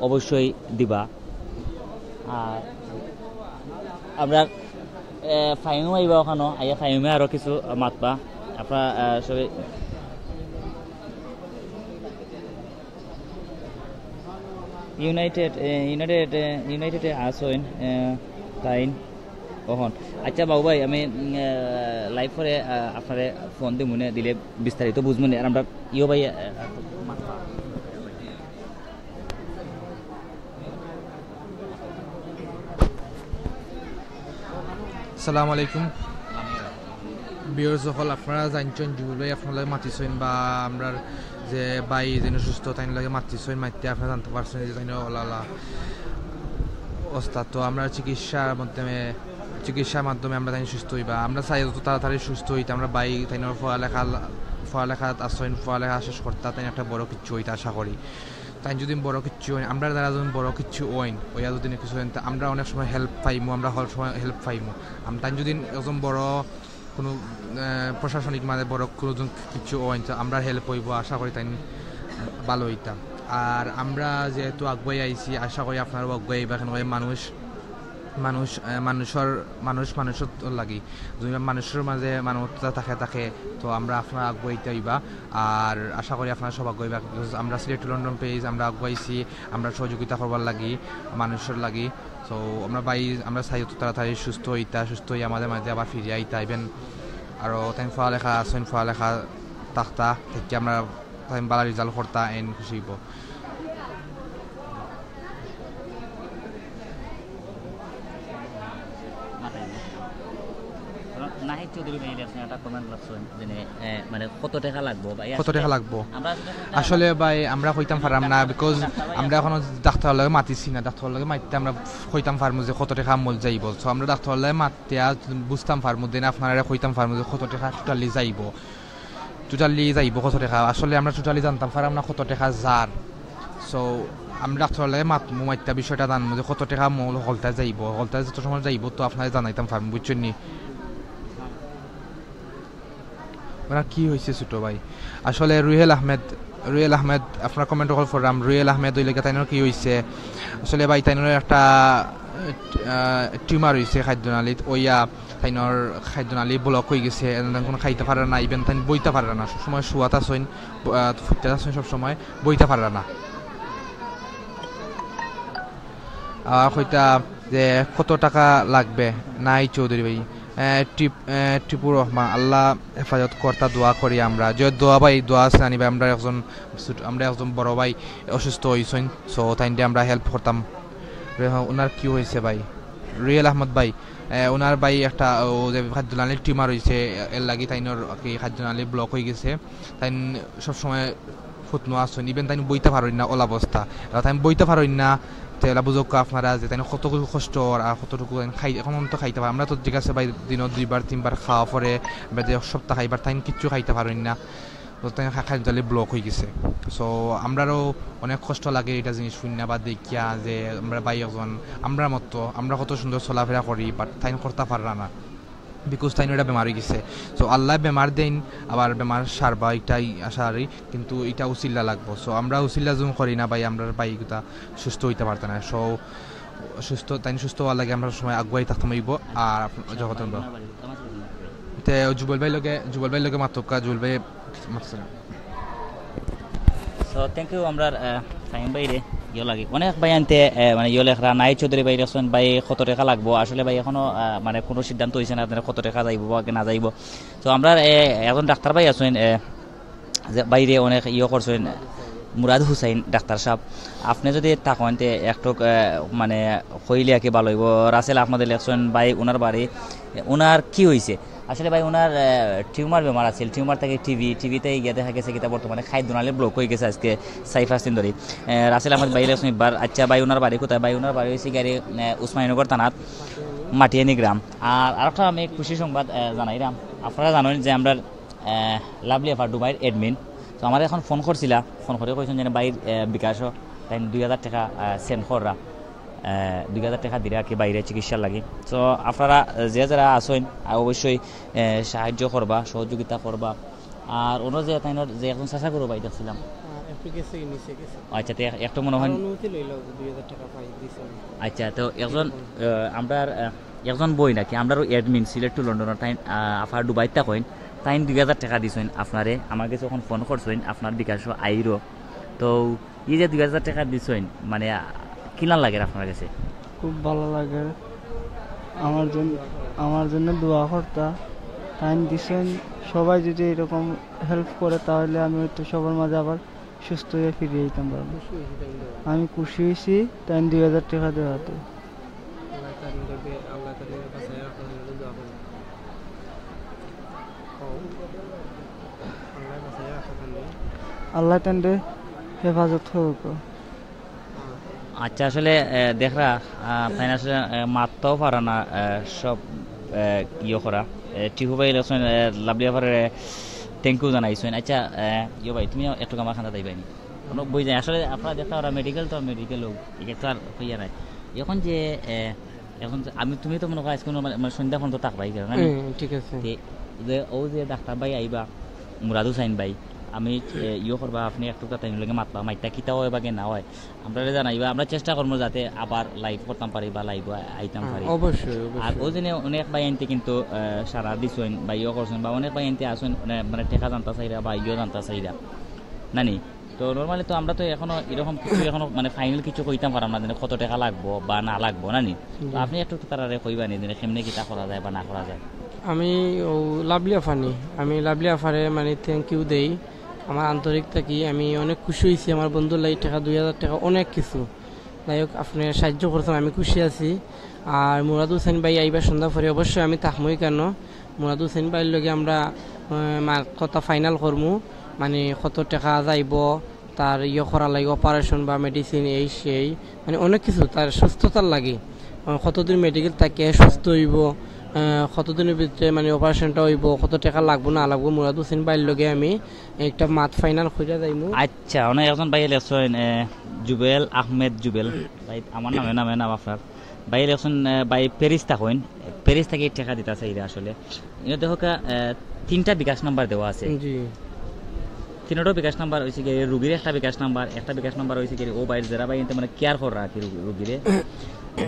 অবশ্যই দিবা। আর আমরা ফাইমও আইবা ওখানে, আইয়া ফাইমে আরও কিছু মাতবা আপনার সবাই। ইউনাইটেডে আসেন তাই কখন আচ্ছা বাবু ভাই আমি লাইভ করে আপনারে ফোন দিয়ে মনে দিলে বিস্তারিত বুঝবো না আর আমরা ইয়ে ভাই আসসালামু আলাইকুম বিয়ার্স সকল আপনারা জানছেন জুবুল ভাই আপনারা মাতিছেন বা আমরা যে বাই যেন সুস্থ তাই লাগে মাতিছেন মাইতে আপনারা জানতে পারছেন যে তাই ওলালা অবস্থা তো আমরা চিকিৎসার মাধ্যমে আমরা তাই সুস্থ হইবা আমরা চাই যত তাড়াতাড়ি সুস্থ হইতে আমরা বাই তাই পড়ালেখা আসেন পড়ালেখা শেষ করতে তাই একটা বড় কিচ্ছু হইতে আশা করি তাই যদি বড় কিচ্ছু হয় আমরা দ্বারা যখন বড় কিচ্ছু হইন ওইয়া যদি কিছু হইন আমরা অনেক সময় হেল্প পাইমু আমরা হল সময় হেল্প পাইমু তাই যদি একজন বড় কোনো প্রশাসনিক মানে বড় কোনো কিছু হইন আমরা হেল্প হইব আশা করি তাই ভালো হইতাম আর আমরা যেহেতু আগুয়াই আইছি আশা করি আপনারাও আগুয়াই আইবা কেন মানুষের লাগি যদি মানুষের মাঝে মানবতা থাকে তো আমরা আপনারা আগুয়াইতে হইবা আর আশা করি আপনারা সব আগুয়াইবা আমরা সিলেট লন্ডন পেজ আমরা আগুয়াইছি আমরা সহযোগিতা করবার লাগি মানুষের লাগি তো আমরা চাই তাড়াতাড়ি সুস্থ হই আমাদের মাঝে আবার ফিরে আইতে আইবেন আর তাই পড়ালেখা তাকতা থেকে আমরা ভালো রেজাল্ট করতা এন খুশি হইব নাহিদ চৌধুরী ভাই একটা কমেন্ট করছেন যে মানে কত টাকা লাগবো আসলে ভাই আমরা কইতাম পারলাম না বিকজ আমরা এখনো ডাক্তার লগে মাতিছি না ডাক্তার লগে মাতিতে আমরা কইতাম পারমু যে কত টাকা মূল যাইব সো আমরা ডাক্তার লগে মাতিয়া বুঝতাম পারমু দেন আপনারা কইতাম পারমু যে কত টাকা টোটালি যাইব কত টাকা আসলে আমরা টোটালি জানতাম পারলাম না কত টাকা যার সো আমরা ডাক্তার লগে মাতিতে বিষয়টা জানবো যে কত টাকা মূল হলতা যত সময় যাইব তো আপনারা জানাইতাম পারমু বুঝছেন নি ওনার কি হয়েছে ছোট ভাই আসলে রুহেল আহমেদ আপনার কমেন্ট কল করলাম রুহেল আহমেদ ওই লেগে তাইনোর কি হয়েছে আসলে ভাই তাইনোর একটা টিউমার হয়েছে খাদ্যনালীত ওইয়া তাইনোর খাদ্যনালী ব্লক হয়ে গেছে কোনো খাইতে পারে না ইভেন তাই বইতে পারে না সবসময় শুয়াতে আসেন ফুটতে আসেন সবসময় বইতে পারে না কইটা যে কত টাকা লাগবে নাই চৌধুরী ভাই টিপুর রহমান আল্লাহ হেফাজত কর্তা দোয়া করি আমরা যে দোয়া ভাই দোয়া আছে আনি ভাই আমরা একজন বড় ভাই অসুস্থ হয়েছেন সো তাই আমরা হেল্প করতাম ওনার কি হয়েছে ভাই রিয়েল আহমদ ভাই ওনার ভাই একটা যে খাদ্যনালীর টিউমার হয়েছে এর লাগি তাইনোর কি খাদ্যনালী ব্লক হয়ে গেছে তাই সবসময় ফুটনো আসছেন ইভেন তাই বইতে পারেন না ওলা অবস্থা তাই বইতে পারেন না তেলা বুঝক আপনারা যে তাই কতটুকু কষ্ট আর কতটুকু এখন তো খাইতে পারে আমরা তো ঠিক আছে ভাই দিনত 2-3 বার খাওয়া পরে সপ্তাহ খাইবার তাই কিচ্ছু খাইতে পারেন না তাই খাদ্যনালী ব্লক হয়ে গেছে সো আমরারও অনেক কষ্ট লাগে এটা জিনিস শুনিয়া বা দেখিয়া যে আমরা ভাই একজন আমরা কত সুন্দর চলাফেরা করি বাট তাই করতে পাররা না বিকজ তাই এটা বেমার হয়ে গেছে সো আল্লাহ বেমার দেন আবার বেমার সারবা এটাই আশারি কিন্তু এটা উচিল্লা লাগবো সো আমরা উচিল্লা জুম করি না ভাই আমরা বাইকটা সুস্থ হইতে পারত না সো সুস্থ হওয়ার লাগে আমরা সময় আগুয়াই থাকতে হইব আর জগতের জুবল ভাই লগে মাতকা জুবল ভাই মাতছে সো থ্যাংক ইউ আমরা ফাইন বাইরে ইয়ে লাগে অনেক ভাই আনতে মানে ইয়ে লেখরা নাই চৌধুরী ভাই রেখছেন ভাই কত টাকা লাগবো আসলে ভাই এখনো মানে কোনো সিদ্ধান্ত হয়েছে না আপনার কত টাকা যাইব বা না যাইব তো আমরা এখন ডাক্তার ভাই আছেন যে বাইরে অনেক ইয়ে করছেন মুরাদ হুসাইন ডাক্তার সাহেব আপনি যদি থাকেন একটু মানে হইলে আর কি ভালো হইব রাসেল আহমদ লেখছেন ভাই ওনার বাড়ি ওনার কি হয়েছে আসলে ভাই ওনার টিউমার বেমার আছে টিউমার থেকে টিভিতে গিয়ে দেখা গেছে কিতা বর্তমানে খাদ্যনালী ব্লক হয়ে গেছে আজকে 4-5 দিন ধরে রাসেল আহমদ ভাই লেখছেন একবার আচ্ছা ভাই ওনার বাড়ি কোথায় ভাই ওনার বাড়ি হয়েছে গাড়ি উসমানীনগর থানাত মাটিয়ানি গ্রাম আর আরেকটা আমি খুশি সংবাদ জানাইলাম আপনারা জানেন যে আমরা লাভলি এফার দুবাইয়ের অ্যাডমিন তো আমার এখন ফোন করে কইছেন যে বাইর বিকাশও তাই 2000 টাকা সেন্ড কররা 2000 টাকা দিলে আর কি বাইরে চিকিৎসার লাগে তো আপনারা যে যারা আসেন অবশ্যই সাহায্য করবা সহযোগিতা করবা আর অন্য যে তাইনোর যে এখন চেষ্টা করবো বাই দেখছিলাম আচ্ছা তো একটু মনে হয় আচ্ছা তো একজন বই নাকি আমরা অ্যাডমিন সিলেট টু লন্ডনের টাইম আফার দুবাইতে কইন তাই 2000 টাকা দিছেন আপনারে আমার কাছে যখন ফোন করছেন আপনার বিকাশও আইরো তো এই যে 2000 টাকা দিছেন মানে কিনা লাগে আপনার কাছে খুব ভালো লাগে আমার জন্য আমার জন্য দোয়া করতা টাইম দিছেন। সবাই যদি এরকম হেল্প করে তাহলে আমি হয়তো সবার মাঝে আবার সুস্থ হয়ে ফিরে যেতাম পারবো। আমি খুশি হয়েছি টাইম 2000 টাকা দেওয়াতে। আল্লাহ তান্ডে হেফাজত হোক। আচ্ছা আসলে দেখরা তাই আসলে মারতেও পারে না সব ইয়ে করা টিহু ভাই লাভলি আবার থ্যাংক ইউ জানাইছেন। আচ্ছা ইয়ে ভাই তুমি একটু আমার খান্দা দিবাইনি কোনো বই যায় আসলে আপনারা দেখা ওরা মেডিকেল তো মেডিকেল হোক এটা তো আর হইয়া নাই এখন যে এখন তুমি তো মনে করো আজকে মানে সন্ধ্যা পর্যন্ত থাকবাই কেন ঠিক আছে যে ও যে ডাক্তার ভাই আইবা মুরাদ হুসাইন ভাই আমি ইয়ে করবা আপনি একটু কথা লাগে মাতবা মাইটা কিতা হয় বা না হয় আমরা জানাইবা আমরা চেষ্টা করবো যাতে আবার লাইভ করতাম পারি বা লাইভ আইতাম পারি অবশ্যই। আর ও জেনে অনেক ভাই আনতে কিন্তু সারা দিছেন বা ইয়ে করছেন বা অনেক ভাই আনতে আসেন মানে টেকা জানতা চাইরা বা ইয়ে জানতা চাইরা নানি। তো নর্মালি তো আমরা তো এখনো এরকম কিছু এখনো মানে ফাইনাল কিছু কইতাম পারাম না যে কত টাকা লাগবো বা না লাগবো নানি। তো আপনি একটু তারারে কইবানি যে কেমনে কিতা করা যায় বা না করা যায়। আমি ও লাভলি আফানি আমি লাভলি আফারে মানে থ্যাংক ইউ দেই আমার আন্তরিক থাকি। আমি অনেক খুশি হয়েছি আমার বন্ধুর লাই টাকা 2000 টাকা অনেক কিছু যাই হোক আপনি সাহায্য করছেন আমি খুশি আছি। আর মুরাদ হুসেন ভাই আইবার সন্ধ্যা পরে অবশ্যই আমি থাকমই কেন মুরাদ হুসেন ভাইয়ের লগে আমরা কথা ফাইনাল করমু মানে কত টাকা যাইব তার ইয়ে করা লাগে অপারেশন বা মেডিসিন এই সেই মানে অনেক কিছু তার সুস্থতার লাগে কতদিন মেডিকেল থাকে সুস্থ হইব কতদিনের ভিতরে মানে অপারেশনটা হইব কত টাকা লাগবো না লাগবো মুরাদ হোসেন ভাইয়ের লগে আমি একটা মাত ফাইনাল খুঁজে যাইমু। আচ্ছা অনেক একজন ভাই লেখছেন জুবেল আহমেদ জুবেল ভাই আমার নামে নাম আপনার ভাই লেখছেন ভাই প্যারিস থাকেন প্যারিস থেকে টাকা দিতে চাইরা আসলে এটা দেখো 3টা বিকাশ নাম্বার দেওয়া আছে। জি 3টো বিকাশ নাম্বার হয়েছে কি রুগীর একটা বিকাশ নাম্বার হয়েছে কি ও বাইরে যারা ভাই মানে কেয়ার করে রাখি রুগীরে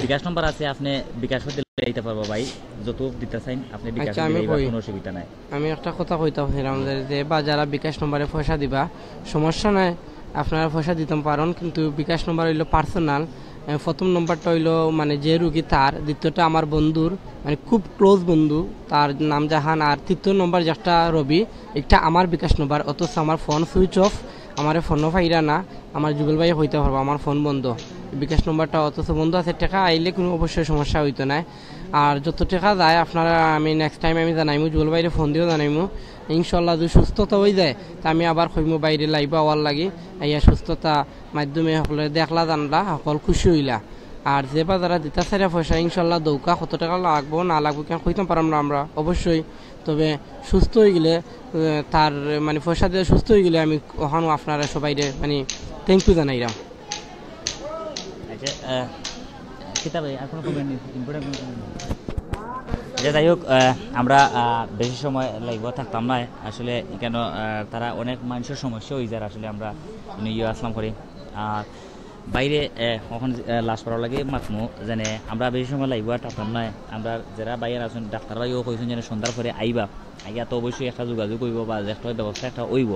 বিকাশ নাম্বার আছে আপনি বিকাশ দিতে পারবো ভাই যত দিতে চাইন আপনি বিকাশ দিলে কোনো অসুবিধা নাই। আমি একটা কথা কইতাম আমাদের যে বা যারা বিকাশ নম্বরে পয়সা দিবা সমস্যা নাই আপনারা পয়সা দিতে পারেন কিন্তু বিকাশ নম্বর হইলো পার্সোনাল। প্রথম নম্বরটা হইলো মানে যে রুগী তার, দ্বিতীয়টা আমার বন্ধুর মানে খুব ক্লোজ বন্ধু তার নাম জাহান, আর তৃতীয় নম্বর যেটা রবি একটা আমার বিকাশ নম্বর। অথচ আমার ফোন সুইচ অফ আমার ফোনও ফাইরা না আমার জুবেল ভাই হইতে পারবো আমার ফোন বন্ধ বিকাশ নম্বরটা অথচ বন্ধ আছে টাকা আইলে কোনো অবশ্যই সমস্যা হইতো না। আর যত টাকা যায় আপনারা আমি নেক্সট টাইম আমি জানাইমু জুবেল বাইরে ফোন দিয়েও জানাইমু ইনশাল্লাহ যদি সুস্থতা হয়ে যায় তা আমি আবার কইমু বাইরে লাইবা হওয়ার লাগি এই সুস্থতা মাধ্যমে সকলে দেখলা জানলা সকল খুশি হইলা। আর যে বা যারা দিতা চাইরা পয়সা ইনশাল্লাহ দৌকা কত টাকা লাগবো না লাগবো কেন কইতাম পারলাম না আমরা অবশ্যই। তবে সুস্থ হয়ে গেলে তার মানে পয়সা দিয়ে সুস্থ হয়ে গেলে আমি ওখানে আপনারা সবাই মানে থ্যাংক ইউ জানাইলাম। যাই হোক আমরা বেশি সময় লাগবে থাকতাম না আসলে কেন তারা অনেক মানুষের সমস্যা হয়ে যায় আসলে আমরা ইয়ে আসলাম করি আর বাইরে কখন লাশ করার লাগে মাতমু যেন আমরা বেশি সময় লাগবো আর থাকতাম না আমরা যারা বাইরে আসুন ডাক্তার ভাইও কইছেন যেন সন্ধ্যার পরে আইবা আইয়া তো অবশ্যই একটা যোগাযোগ করব বা একটা ব্যবস্থা একটা হইব।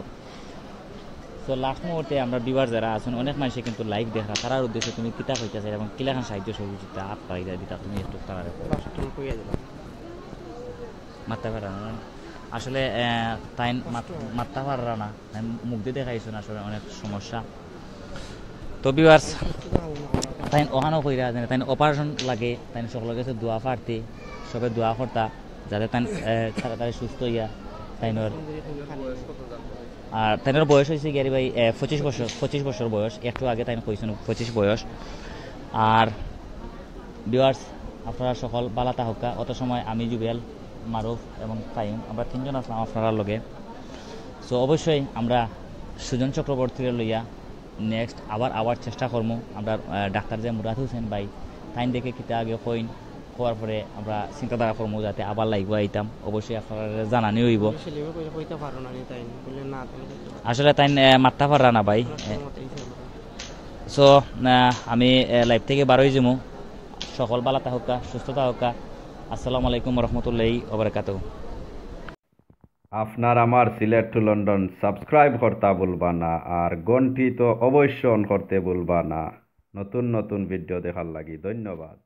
তো লাস্ট মুহূর্তে আমরা বিবার যারা আছেন অনেক মানুষে কিন্তু লাইভ দেখা তারার উদ্দেশ্যে তুমি কিতা হইতে চাই এবং কিলাখান সাহায্য সহযোগিতা হাত পাই দিতা তুমি একটু তারা মারতে পারা না আসলে তাই মারতে পারা না মুখ দিয়ে দেখাইছো না আসলে অনেক সমস্যা। তো বিভার্স তাই ওখানেও কইরা জানে তাই অপারেশন লাগে তাই সকলের কাছে দোয়া ফাড়তে সবে দোয়া করতা যাতে তাই তাড়াতাড়ি সুস্থ হইয়া তাইনোর আর তাইনোর বয়স হয়েছে গিয়ে ভাই 25 বছর বয়স একটু আগে তাই কইছেন 25 বয়স। আর ভিউয়ার্স আপনারা সকল বালাতা হকা অত সময় আমি জুবেল মারুফ এবং ফাইম আমরা 3জন আসলাম আপনার লগে। সো অবশ্যই আমরা সুজন চক্রবর্তীর লইয়া নেক্সট আবার চেষ্টা করবো আমরা ডাক্তার যে মুরাদ হোসেন ভাই তাইন দেখে কিতা আগে কইন হওয়ার পরে আমরা চিন্তাধারা করবো যাতে আবার লাগবো আইতাম অবশ্যই আপনারা জানানি হইব। আসলে তাই মারতে পারা না ভাই। সো আমি লাইভ থেকে বারোই যাবো সকল বালাতা হোকা সুস্থতা হোকা। আসসালামু আলাইকুম রহমতুল্লাহি ওয়া বারাকাতুহু। আপনার আমার সিলেট টু লন্ডন সাবস্ক্রাইব করতে ভুলবা না আর ঘন্টি তো অবশ্যই অন করতে ভুলবা না নতুন নতুন ভিডিও দেখার লাগি। ধন্যবাদ।